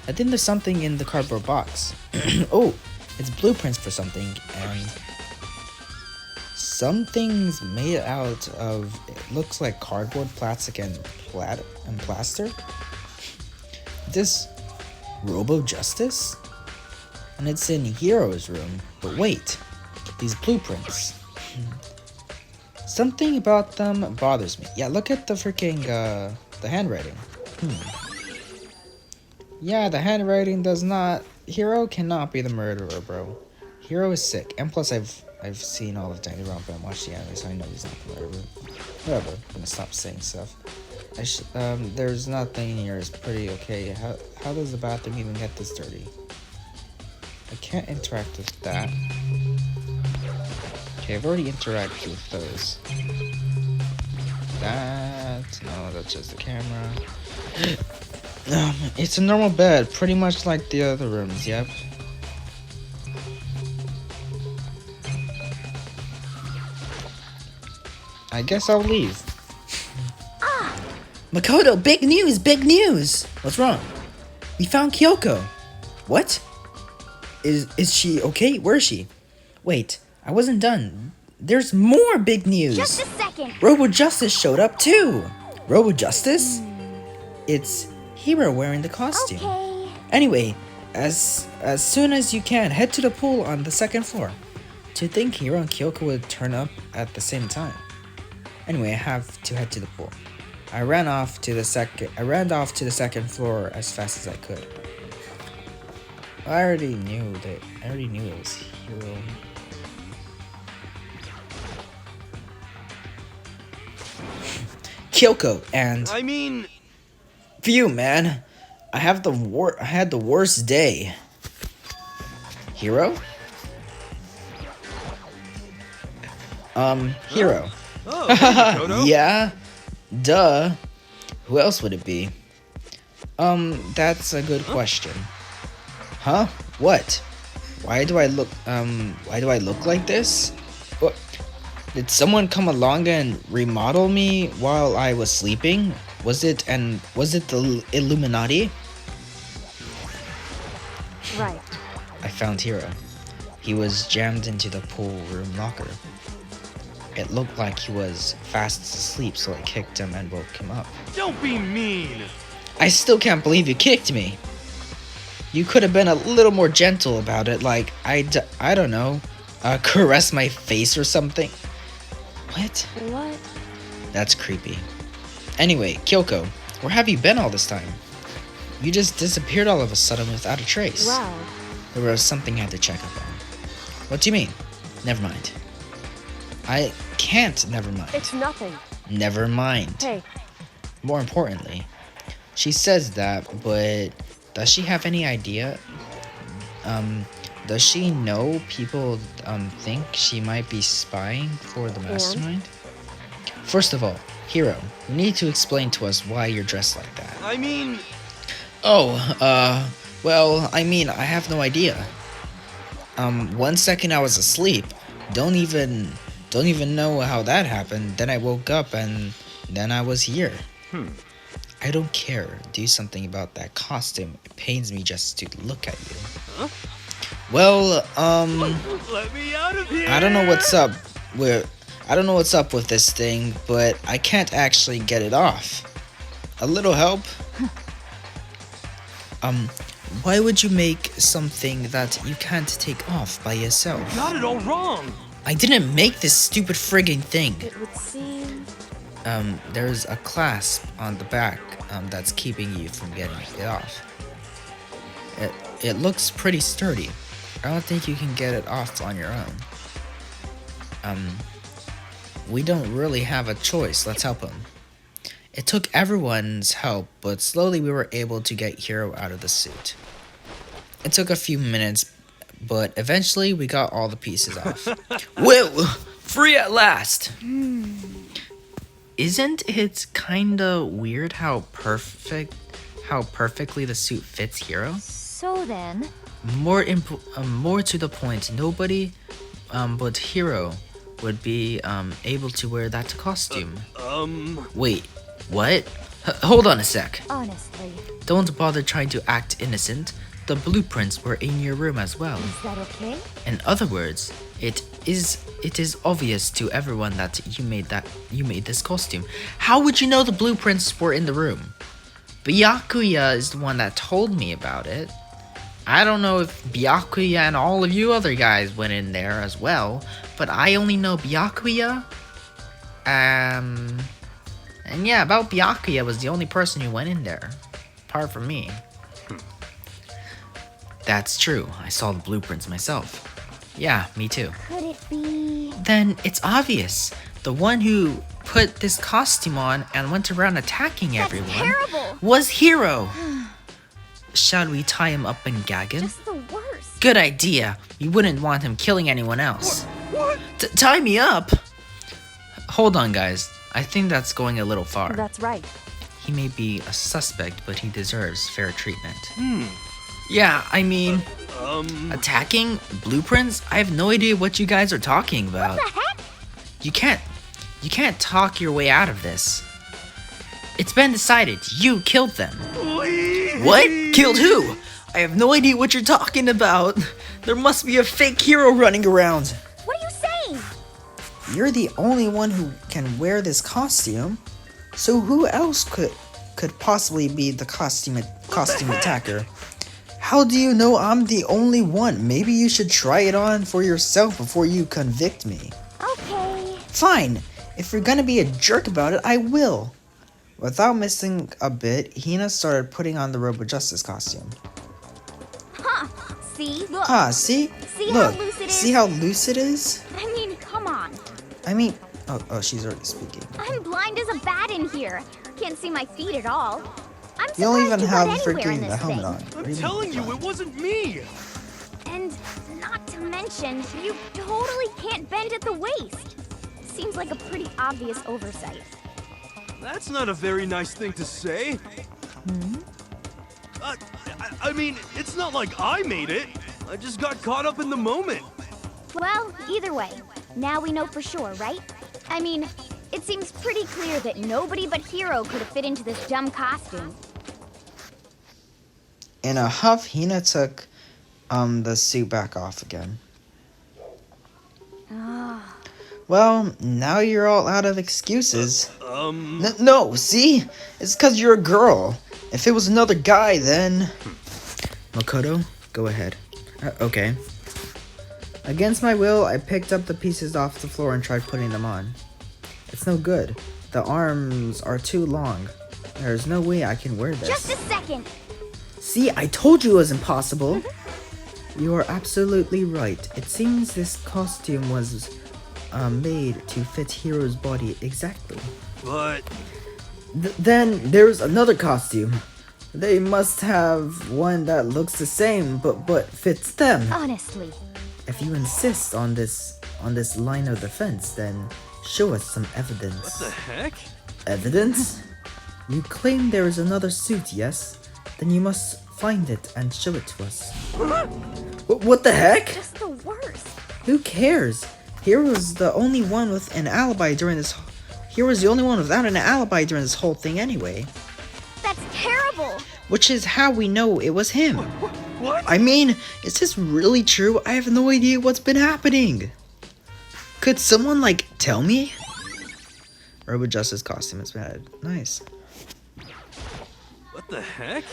I think there's something in the cardboard box. Oh, it's blueprints for something, and something's made out of, it looks like cardboard, plastic, and plaster. This Robo Justice? And it's in Hero's room. But wait, these blueprints. Something about them bothers me. Yeah, look at the freaking, the handwriting. Yeah, the handwriting does not... Hero cannot be the murderer, bro. Hero is sick. And plus, I've seen all of Danganronpa and watched the anime, so I know he's not the murderer. Whatever, I'm gonna stop saying stuff. There's nothing in here. It's pretty okay. How does the bathroom even get this dirty? I can't interact with that. Okay, I've already interacted with those. No, that's just the camera. It's a normal bed, pretty much like the other rooms, yep. I guess I'll leave. Makoto, big news, big news! What's wrong? We found Kyoko. What? Is she okay? Where is she? Wait, I wasn't done. There's more big news. Just a second. Robo Justice showed up too. Robo Justice? It's Hero wearing the costume. Okay. Anyway, as soon as you can, head to the pool on the second floor. To think Hero and Kyoko would turn up at the same time. Anyway, I have to head to the pool. I ran off to the second floor as fast as I could. I already knew it was Hero. Kyoko and phew, man. I had the worst day. Hero? Hero. Oh, Yeah, duh. Who else would it be? That's a good question. Huh? What? Why do I look like this? What? Did someone come along and remodel me while I was sleeping? Was it the Illuminati? Right. I found Hero. He was jammed into the pool room locker. It looked like he was fast asleep, so I kicked him and woke him up. Don't be mean! I still can't believe you kicked me. You could have been a little more gentle about it, like, I don't know, caress my face or something. What? What? That's creepy. Anyway, Kyoko, where have you been all this time? You just disappeared all of a sudden without a trace. Wow. There was something I had to check up on. What do you mean? Never mind. I can't never mind. It's nothing. Never mind. Hey, More importantly, she says that, but does she have any idea? Does she know people think she might be spying for the mastermind? First of all, Hero, you need to explain to us why you're dressed like that. Well, I mean, I have no idea. 1 second I was asleep, don't even know how that happened. Then I woke up and then I was here. I don't care. Do something about that costume. It pains me just to look at you. Huh? Well, Let me out of here! I don't know what's up with this thing, but I can't actually get it off. A little help? Why would you make something that you can't take off by yourself? Got it all wrong! I didn't make this stupid frigging thing. it would seem... There's a clasp on the back, that's keeping you from getting it off. It looks pretty sturdy. I don't think you can get it off on your own. We don't really have a choice. Let's help him. It took everyone's help, but slowly we were able to get Hero out of the suit. It took a few minutes, but eventually we got all the pieces off. Whoa! Free at last! Isn't it kinda weird how how perfectly the suit fits Hiro? So then... More to the point, nobody but Hiro would be able to wear that costume. Wait, what? Hold on a sec. Honestly. Don't bother trying to act innocent. The blueprints were in your room as well. Is that okay? In other words, it is obvious to everyone that you made this costume. How would you know the blueprints were in the room? Byakuya is the one that told me about it. I don't know if Byakuya and all of you other guys went in there as well, but I only know Byakuya. And yeah, about Byakuya was the only person who went in there, apart from me. That's true. I saw the blueprints myself. Yeah, me too. Could it be... Then it's obvious. The one who put this costume on and went around attacking everyone terrible. Was Hiro. Shall we tie him up and gag him? Just the worst. Good idea. We wouldn't want him killing anyone else. What? Tie me up? Hold on, guys. I think that's going a little far. That's right. He may be a suspect, but he deserves fair treatment. Yeah, I mean, attacking blueprints? I have no idea what you guys are talking about. What the heck? You can't talk your way out of this. It's been decided. You killed them. What? Killed who? I have no idea what you're talking about. There must be a fake hero running around. What are you saying? You're the only one who can wear this costume. So who else could possibly be the costume attacker? How do you know I'm the only one? Maybe you should try it on for yourself before you convict me. Okay. Fine. If you're gonna be a jerk about it, I will. Without missing a bit, Hina started putting on the Robo Justice costume. Huh. See? Look. Ah, see? See Look, how loose it is? see how loose it is? I mean, come on. I mean, oh, she's already speaking. I'm blind as a bat in here. Can't see my feet at all. I'm You don't even surprised have got anywhere in freaking the this helmet thing. on. I'm telling you, it wasn't me! And not to mention, you totally can't bend at the waist. Seems like a pretty obvious oversight. That's not a very nice thing to say. I mean, it's not like I made it. I just got caught up in the moment. Well, either way, now we know for sure, right? I mean, it seems pretty clear that nobody but Hiro could have fit into this dumb costume. In a huff, Hina took the suit back off again. Well, now you're all out of excuses. No, see? It's because you're a girl. If it was another guy, then... Makoto, go ahead. Okay. Against my will, I picked up the pieces off the floor and tried putting them on. It's no good. The arms are too long. There's no way I can wear this. Just a second. See, I told you it was impossible. You are absolutely right. It seems this costume was made to fit Hiro's body exactly. But... Then there's another costume. They must have one that looks the same, but fits them. Honestly. If you insist on this line of defense, then show us some evidence. What the heck? Evidence? You claim there is another suit, yes? Then you must find it and show it to us. What the heck? Just the worst. Who cares? Hero's the only one with an alibi during this. Hero's the only one without an alibi during this whole thing anyway. That's terrible. Which is how we know it was him. What? I mean, is this really true? I have no idea what's been happening. Could someone, tell me? Robo Justice costume is bad. Nice. What the heck?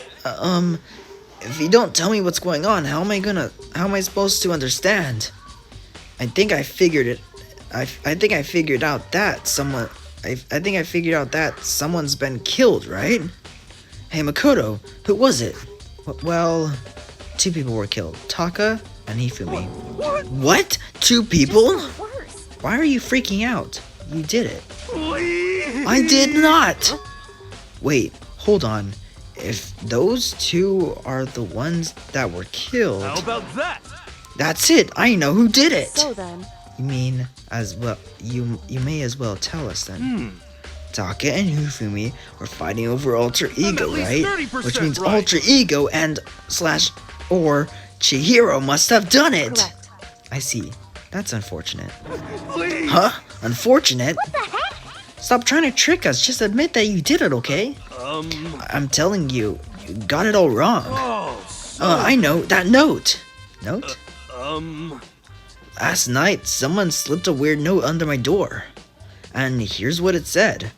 If you don't tell me what's going on, how am I supposed to understand? I think I figured it. I think I figured out that someone's been killed, right? Hey, Makoto, who was it? Well, 2 people were killed. Taka and Hifumi. What? 2 people? Just the worst. Why are you freaking out? You did it. Please. I did not! Wait, hold on. If those 2 are the ones that were killed... How about that? That's it! I know who did it! So then, You mean, as well, you may as well tell us then. Taka and Hifumi are fighting over alter ego, least right? 30% Which means right. alter ego and / or Chihiro must have done it. Correct. I see. That's unfortunate. Please. Huh? Unfortunate? What the heck? Stop trying to trick us. Just admit that you did it, okay? I'm telling you, you got it all wrong. Oh, I know. That note. Note? um. Last night, someone slipped a weird note under my door. And here's what it said.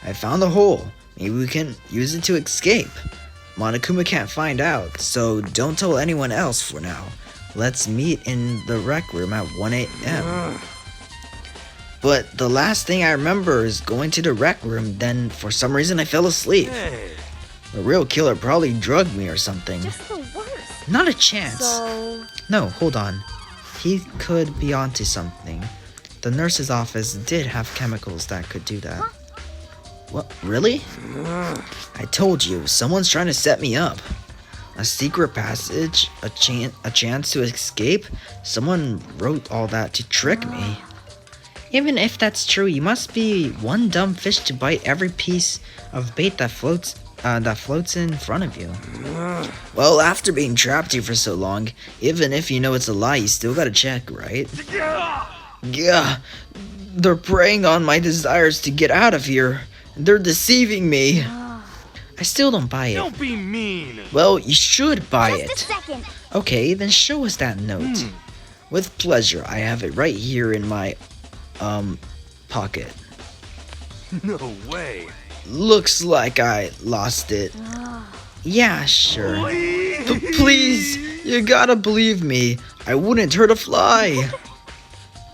I found a hole. Maybe we can use it to escape. Monokuma can't find out, so don't tell anyone else for now. Let's meet in the rec room at 1 a.m. But the last thing I remember is going to the rec room, then for some reason I fell asleep. Hey. The real killer probably drugged me or something. Just the worst. Not a chance. So, No, hold on. He could be onto something. The nurse's office did have chemicals that could do that. What? Really? I told you, someone's trying to set me up. A secret passage, a chance to escape. Someone wrote all that to trick me. Even if that's true, you must be one dumb fish to bite every piece of bait that floats in front of you. Well, after being trapped here for so long, even if you know it's a lie, you still gotta check, right? Yeah, they're preying on my desires to get out of here. They're deceiving me. I still don't buy it. Don't be mean. Well, you should buy Just a it. second. Okay, then show us that note. With pleasure. I have it right here in my, pocket. No way. Looks like I lost it. Yeah, sure. But please, you gotta believe me. I wouldn't hurt a fly.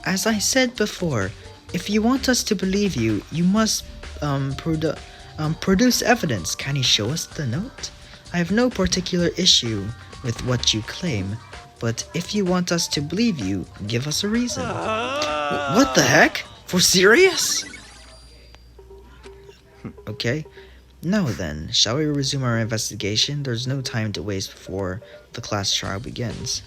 As I said before, if you want us to believe you, you must produce evidence. Can you show us the note? I have no particular issue with what you claim, but if you want us to believe you, give us a reason. What the heck? For serious? Okay. Now then, shall we resume our investigation? There's no time to waste before the class trial begins.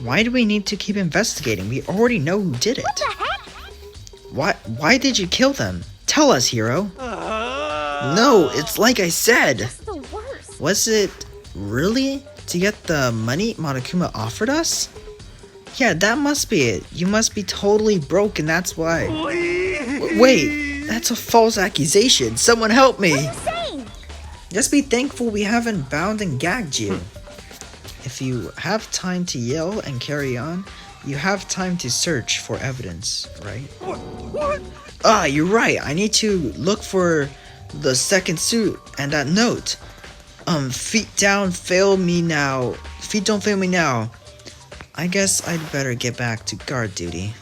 Why do we need to keep investigating? We already know who did it. What the heck? Why did you kill them? Tell us, hero. No, it's like I said. just the worst. Was it really to get the money Monokuma offered us? Yeah, that must be it. You must be totally broke and that's why. Wait, that's a false accusation. Someone help me. Insane. Just be thankful we haven't bound and gagged you. If you have time to yell and carry on, you have time to search for evidence, right? What? Ah, you're right. I need to look for the second suit and that note. Feet down, fail me now. Feet don't fail me now. I guess I'd better get back to guard duty.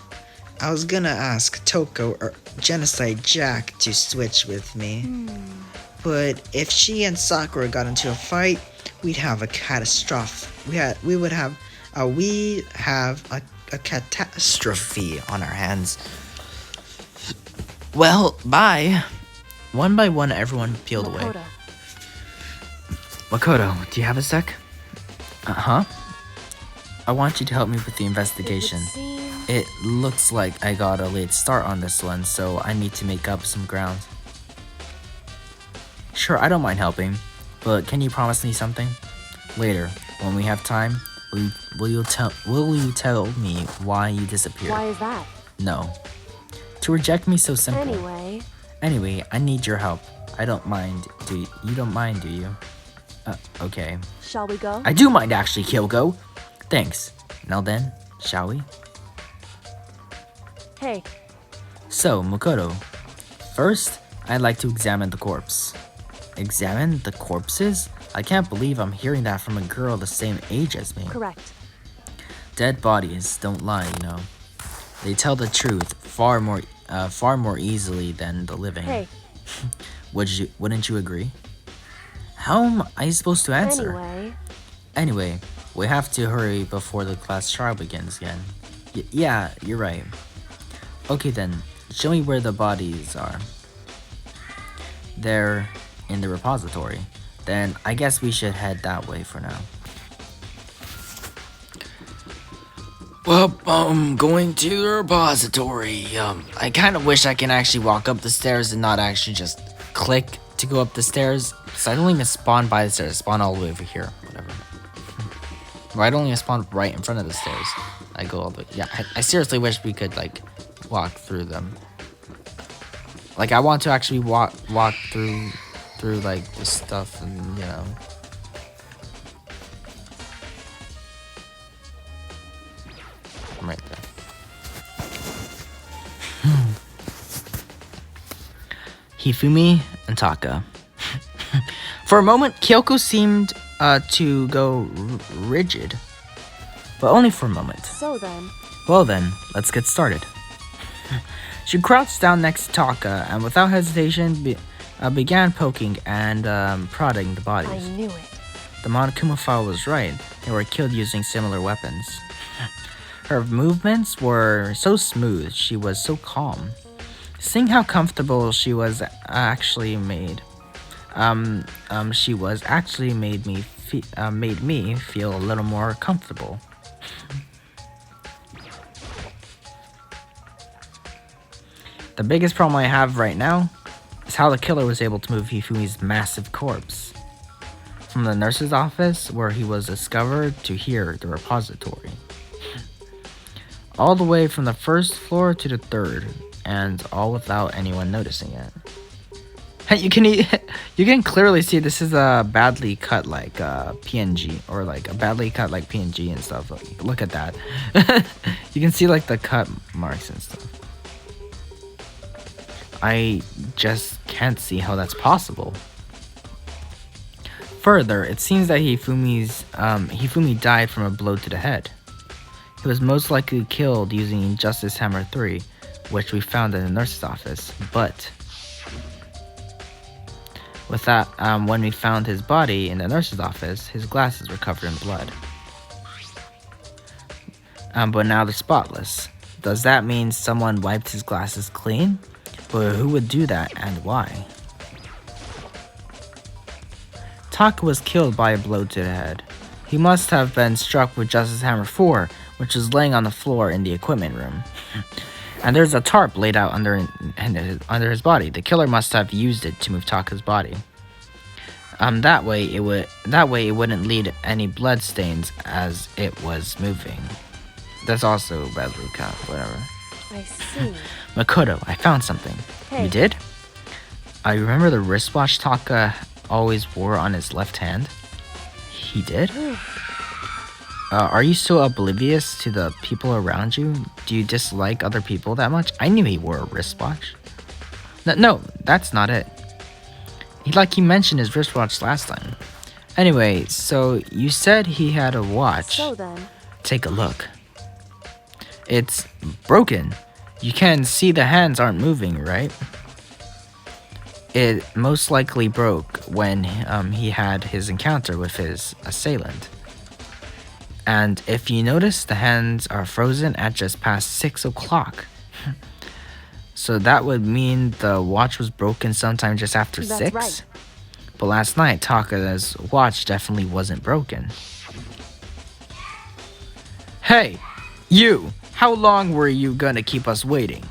I was gonna ask Toko or Genocide Jack to switch with me. But if she and Sakura got into a fight, we'd have a catastrophe. We would have a catastrophe on our hands. Well, bye. One by one, everyone peeled away. Makoto. Makoto, do you have a sec? Uh-huh. I want you to help me with the investigation. It would seem- It looks like I got a late start on this one, so I need to make up some ground. Sure, I don't mind helping, but can you promise me something? Later, when we have time, will you tell me why you disappeared? Why is that? No. To reject me so simple. Anyway, I need your help. I don't mind. You don't mind, do you? Okay. shall we go? I do mind actually, Kyoko. Thanks. Now then, shall we? Hey, So, Makoto, first, I'd like to examine the corpse. Examine the corpses? I can't believe I'm hearing that from a girl the same age as me. correct. Dead bodies don't lie, you know. They tell the truth far more easily than the living. Hey, Wouldn't you agree? How am I supposed to answer? anyway, We have to hurry before the class trial begins again. Yeah, you're right. Okay then, show me where the bodies are. They're in the repository. Then I guess we should head that way for now. Well, going to the repository. I kind of wish I can actually walk up the stairs and not actually just click to go up the stairs. Because I don't even spawn by the stairs. I spawn all the way over here. Whatever. Or I don't even spawn right in front of the stairs. I go all the way. Yeah, I seriously wish we could, like, walk through them. Like, I want to actually walk through, like, the stuff and, you know. I'm right there. Hifumi and Taka. For a moment, Kyoko seemed to go rigid. But only for a moment. So then, Well then, let's get started. She crouched down next to Taka and without hesitation began poking and prodding the I bodies. knew it. The Monokuma file was right. They were killed using similar weapons. Her movements were so smooth, she was so calm. Seeing how comfortable she was actually made me feel a little more comfortable. The biggest problem I have right now is how the killer was able to move Hifumi's massive corpse from the nurse's office where he was discovered to here, the repository. All the way from the first floor to the third, and all without anyone noticing it. Hey, you can clearly see this is a badly cut like PNG, or like a badly cut like PNG and stuff. Like, look at that. You can see like the cut marks and stuff. I just can't see how that's possible. Further, it seems that Hifumi died from a blow to the head. He was most likely killed using Justice Hammer 3, which we found in the nurse's office, but with that, when we found his body in the nurse's office, his glasses were covered in blood. But now they're spotless. Does that mean someone wiped his glasses clean? But who would do that and why? Taka was killed by a blow to the head. He must have been struck with Justice Hammer 4, which was laying on the floor in the equipment room. And there's a tarp laid out under his body. The killer must have used it to move Taka's body. That way it wouldn't leave any blood stains as it was moving. That's also badly cut, whatever. I see. Makoto, I found something. Hey. You did? I remember the wristwatch Taka always wore on his left hand. He did? Are you so oblivious to the people around you? Do you dislike other people that much? I knew he wore a wristwatch. No, that's not it. He mentioned his wristwatch last time. Anyway, so you said he had a watch. So then, Take a look. It's broken. You can see the hands aren't moving, right? It most likely broke when he had his encounter with his assailant. And if you notice, the hands are frozen at just past 6 o'clock. So that would mean the watch was broken sometime just after That's 6? right. But last night, Taka's watch definitely wasn't broken. Hey, you! How long were you gonna keep us waiting?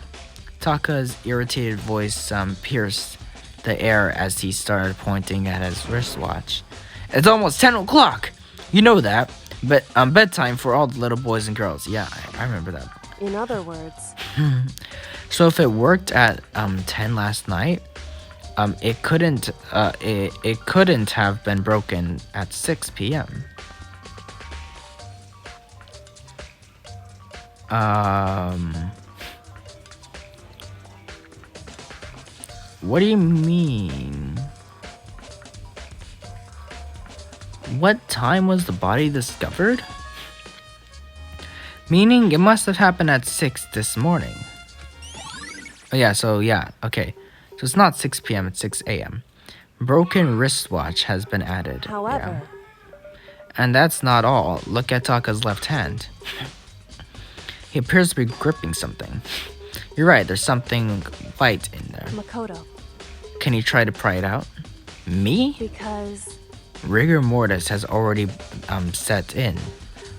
Taka's irritated voice pierced the air as he started pointing at his wristwatch. It's almost 10 o'clock! You know that. But bedtime for all the little boys and girls. Yeah, I remember that. in other words, So if it worked at 10 last night, it couldn't have been broken at 6 p.m. What do you mean? What time was the body discovered? Meaning it must have happened at 6 this morning. Oh yeah, okay. So it's not 6 p.m., it's 6 a.m. Broken wristwatch has been added. however, And that's not all. Look at Taka's left hand. He appears to be gripping something. You're right, there's something white in there. Makoto, Can you try to pry it out? Me? because Rigor mortis has already set in.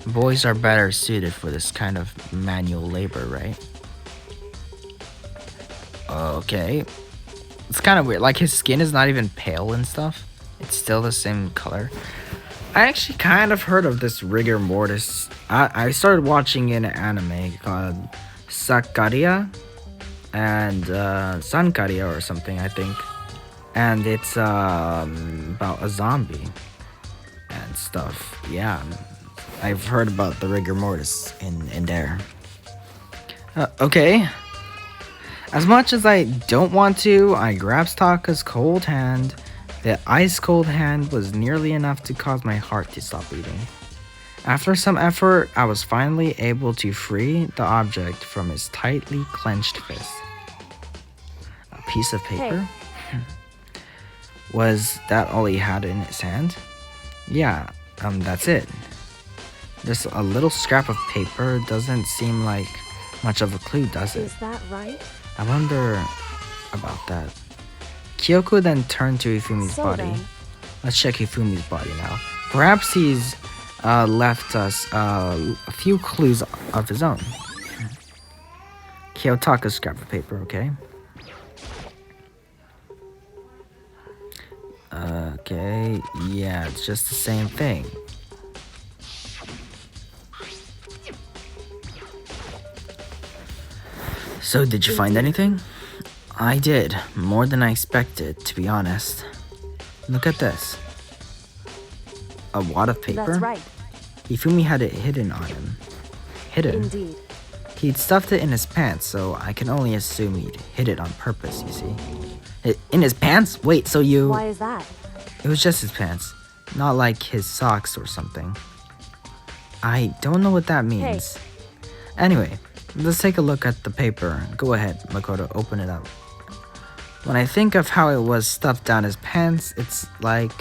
Boys are better suited for this kind of manual labor, right? Okay. It's kind of weird. Like, his skin is not even pale and stuff. It's still the same color. I actually kind of heard of this rigor mortis. I started watching an anime called Sakaria and Sankaria or something, I think. And it's about a zombie and stuff. Yeah, I've heard about the rigor mortis in there. Okay. As much as I don't want to, I grabbed Staka's cold hand. The ice cold hand was nearly enough to cause my heart to stop beating. After some effort, I was finally able to free the object from his tightly clenched fist. A piece of paper? Was that all he had in his hand? Yeah, that's it. Just a little scrap of paper doesn't seem like much of a clue, does it? Is that right? I wonder about that. Kyoko then turned to Ifumi's body. Then. Let's check Ifumi's body now. Perhaps he's left us a few clues of his own. Kiyotaka's scrap of paper, okay? Okay, yeah, it's just the same thing. So, did you find anything? I did, more than I expected, to be honest. Look at this. A wad of paper? That's right. Ifumi had it hidden on him. Hidden? Indeed. He'd stuffed it in his pants, so I can only assume he'd hid it on purpose, you see. In his pants? Wait, so you... Why is that? It was just his pants. Not like his socks or something. I don't know what that means. Anyway, let's take a look at the paper. Go ahead, Makoto, open it up. When I think of how it was stuffed down his pants, it's like...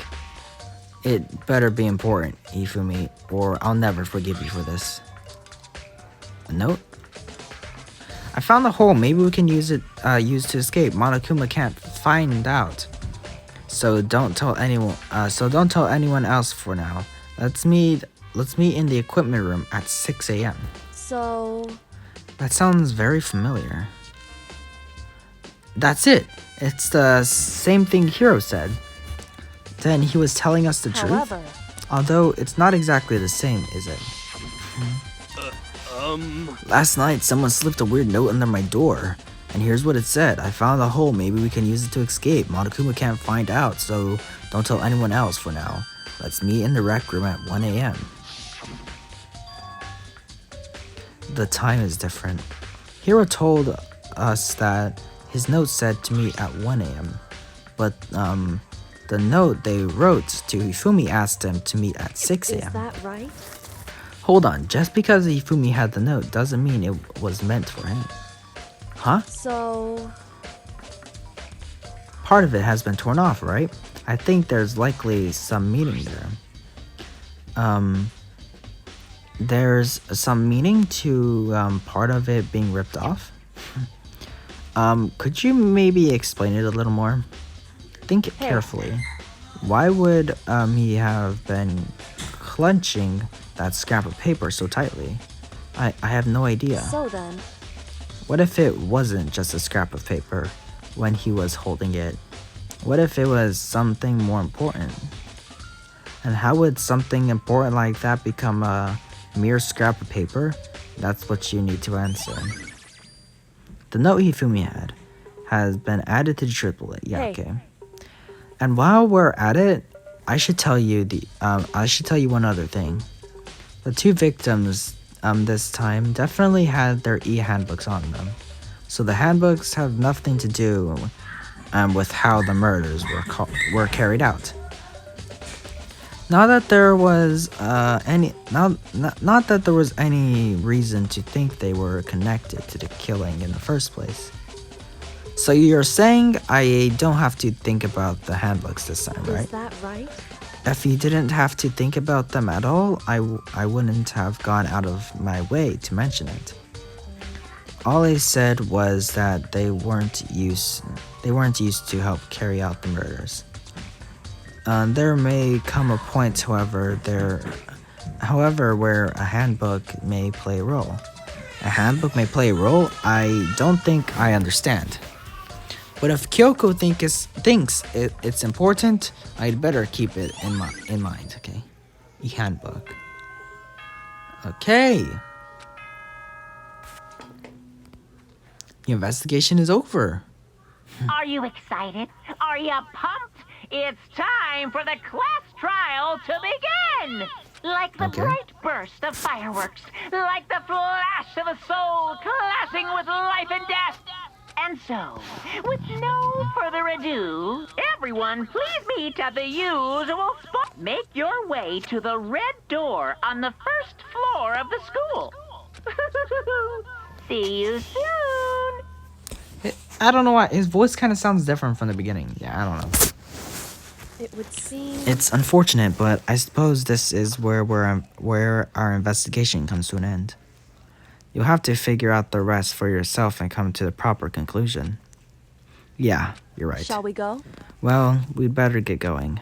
It better be important, Ifumi, or I'll never forgive you for this. A note? I found the hole. Maybe we can use it to escape. Monokuma can't find out. So don't tell anyone. Don't tell anyone else for now. Let's meet in the equipment room at 6 a.m. So... That sounds very familiar. That's it. It's the same thing Hiro said. Then he was telling us the truth? Although it's not exactly the same, is it? Last night, someone slipped a weird note under my door. And here's what it said. I found a hole. Maybe we can use it to escape. Monokuma can't find out, so don't tell anyone else for now. Let's meet in the rec room at 1 a.m. The time is different. Hiro told us that his note said to meet at 1 a.m. But, the note they wrote to Ifumi asked them to meet at 6 a.m. Is that right? Hold on, just because Ifumi had the note doesn't mean it was meant for him. Huh? So... Part of it has been torn off, right? I think there's likely some meaning there. There's some meaning to part of it being ripped off. Could you maybe explain it a little more? Think it carefully. Why would he have been clenching that scrap of paper so tightly? I have no idea. So then... What if it wasn't just a scrap of paper when he was holding it? What if it was something more important? And how would something important like that become a mere scrap of paper? That's what you need to answer. The note Hifumi had has been added to the triplet. Yeah, okay. And while we're at it, I should tell you one other thing. The two victims this time definitely had their e-handbooks on them. So the handbooks have nothing to do with how the murders were carried out. Not that there was any reason to think they were connected to the killing in the first place. So you're saying I don't have to think about the handbooks this time, right? Is that right? If you didn't have to think about them at all, I wouldn't have gone out of my way to mention it. All I said was that they weren't used to help carry out the murders. There may come a point, however, However, where a handbook may play a role. A handbook may play a role? I don't think I understand. But if Kyoko thinks it's important, I'd better keep it in mind, okay? E-handbook. Okay. The investigation is over. Are you excited? Are you pumped? It's time for the class trial to begin! Like the Okay. bright burst of fireworks, like the flash of a soul clashing with life and death. And so, with no further ado, everyone please meet at the usual spot. Make your way to the red door on the first floor of the school. See you soon! I don't know why. His voice kind of sounds different from the beginning. Yeah, I don't know. It would seem. It's unfortunate, but I suppose this is where our investigation comes to an end. You'll have to figure out the rest for yourself and come to the proper conclusion. Yeah, you're right. Shall we go? Well, we'd better get going.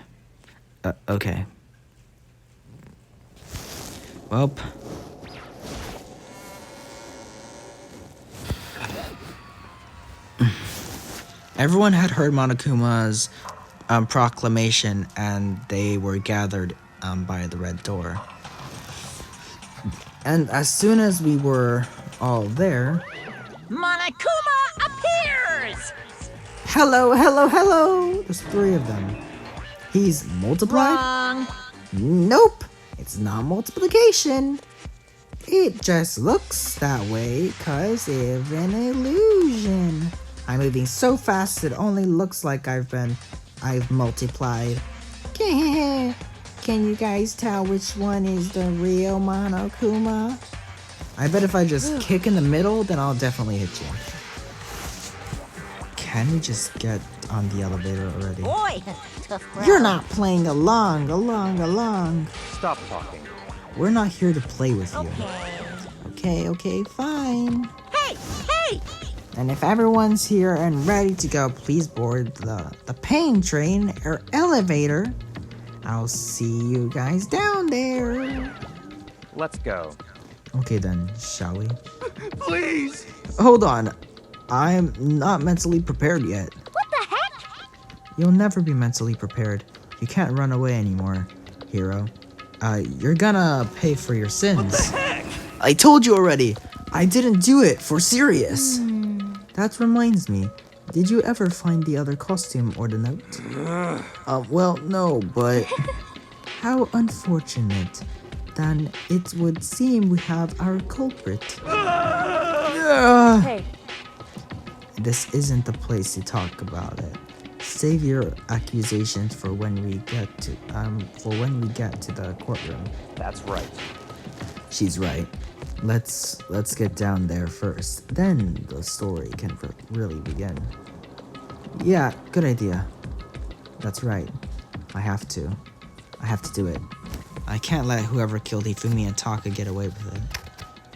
Okay. Welp. Everyone had heard Monokuma's proclamation, and they were gathered by the red door. And as soon as we were all there... Monokuma appears! Hello, hello, hello! There's 3 of them. He's multiplied? Wrong. Nope, it's not multiplication. It just looks that way because of an illusion. I'm moving so fast it only looks like I've multiplied. Can you guys tell which one is the real Monokuma? I bet if I just kick in the middle, then I'll definitely hit you. Can we just get on the elevator already? Boy, tough crowd. You're not playing along. Stop talking. We're not here to play with you. Okay, fine. Hey! And if everyone's here and ready to go, please board the pain train or elevator. I'll see you guys down there. Let's go. Okay then, shall we? Please! Hold on. I'm not mentally prepared yet. What the heck? You'll never be mentally prepared. You can't run away anymore, hero. You're gonna pay for your sins. Heck! I told you already. I didn't do it for serious. That reminds me. Did you ever find the other costume or the note? Well, no, but how unfortunate. Then it would seem we have our culprit. Hey, This isn't the place to talk about it. Save your accusations for when we get to the courtroom. That's right. She's right. Let's get down there first. Then the story can really begin. Yeah, good idea. That's right. I have to do it. I can't let whoever killed Hifumi and Taka get away with it.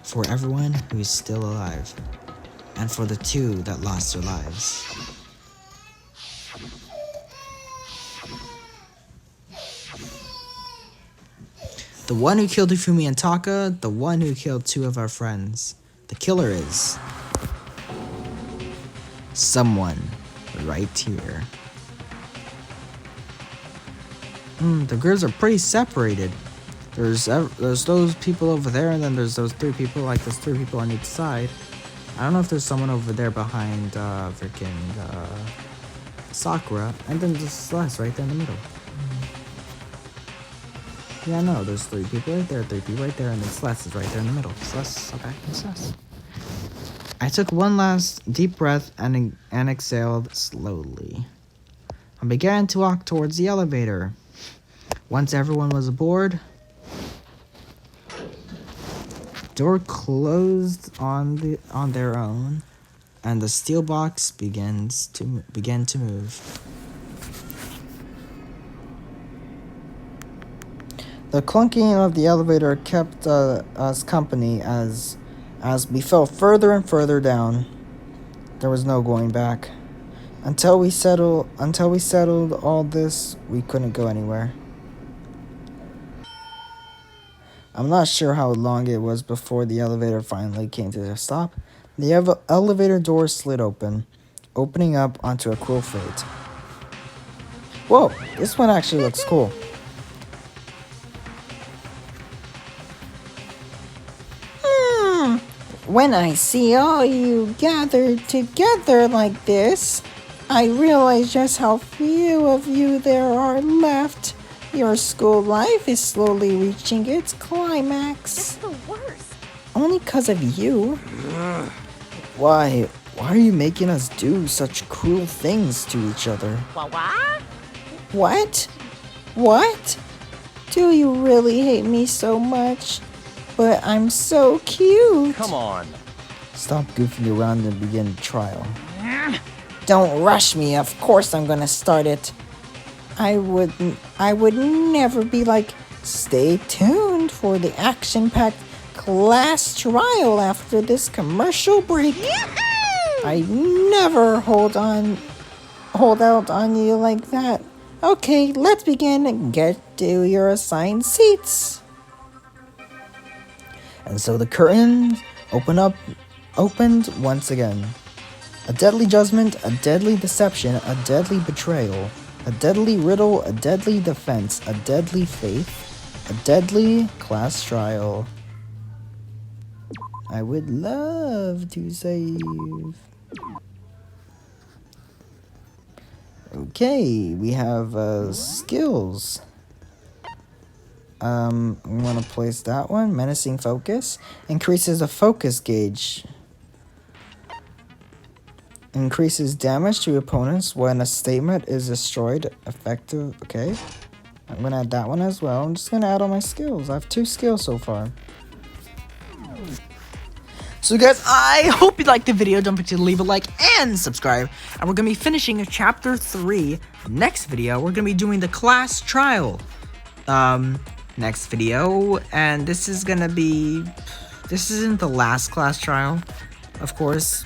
For everyone who's still alive. And for the 2 that lost their lives. The one who killed Hifumi and Taka, the one who killed 2 of our friends. The killer is... someone right here. The groups are pretty separated. There's those people over there, and then there's those 3 people, like there's 3 people on each side. I don't know if there's someone over there behind Sakura, and then there's Celeste right there in the middle. Yeah, no, there's 3 people right there, 3 people right there, and then Celeste is right there in the middle. Celeste, okay, Celeste. I took one last deep breath and exhaled slowly. I began to walk towards the elevator. Once everyone was aboard, door closed on their own, and the steel box began to move. The clunking of the elevator kept us company as we fell further and further down. There was no going back. Until we settled all this, we couldn't go anywhere. I'm not sure how long it was before the elevator finally came to a stop. The elevator door slid open, opening up onto a cruel fate. Whoa, this one actually looks cool. When I see all you gathered together like this, I realize just how few of you there are left. Your school life is slowly reaching its climax. It's the worst. Only 'cause of you. Why are you making us do such cruel things to each other? What? What? Do you really hate me so much? But I'm so cute. Come on. Stop goofing around and begin the trial. Don't rush me. Of course I'm gonna start it. I would never be like, stay tuned for the action-packed class trial after this commercial break. I never hold out on you like that. Okay, let's begin and get to your assigned seats. And so the curtains opened once again. A deadly judgment, a deadly deception, a deadly betrayal, a deadly riddle, a deadly defense, a deadly faith, a deadly class trial. I would love to save. Okay, we have skills. I'm gonna place that one. Menacing focus increases the focus gauge. Increases damage to opponents when a statement is destroyed. Effective. Okay, I'm gonna add that one as well. I'm just gonna add all my skills. I have 2 skills so far. So guys, I hope you liked the video. Don't forget to leave a like and subscribe. And we're gonna be finishing chapter 3 next video. We're gonna be doing the class trial. Next video, and this isn't the last class trial, of course,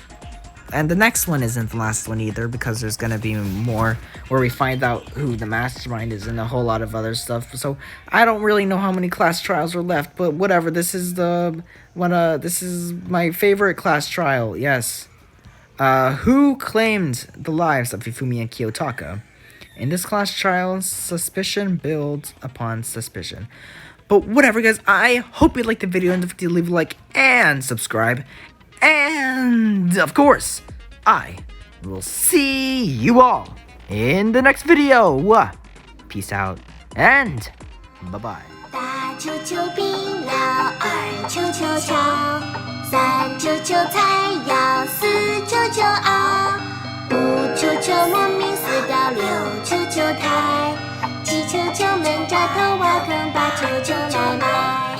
and the next one isn't the last one either, because there's gonna be more where we find out who the mastermind is and a whole lot of other stuff. So I don't really know how many class trials are left, but whatever. This is this is my favorite class trial. Yes. Who claimed the lives of Hifumi and Kiyotaka? In this class trial, suspicion builds upon suspicion. But whatever, guys, I hope you liked the video, and don't forget to leave a like and subscribe. And, of course, I will see you all in the next video. Peace out, and bye-bye. 大球球冰了，二球球敲，三球球菜肴，四球球熬，五球球莫名死掉，六球球抬，七球球闷着头挖坑，八球球来埋。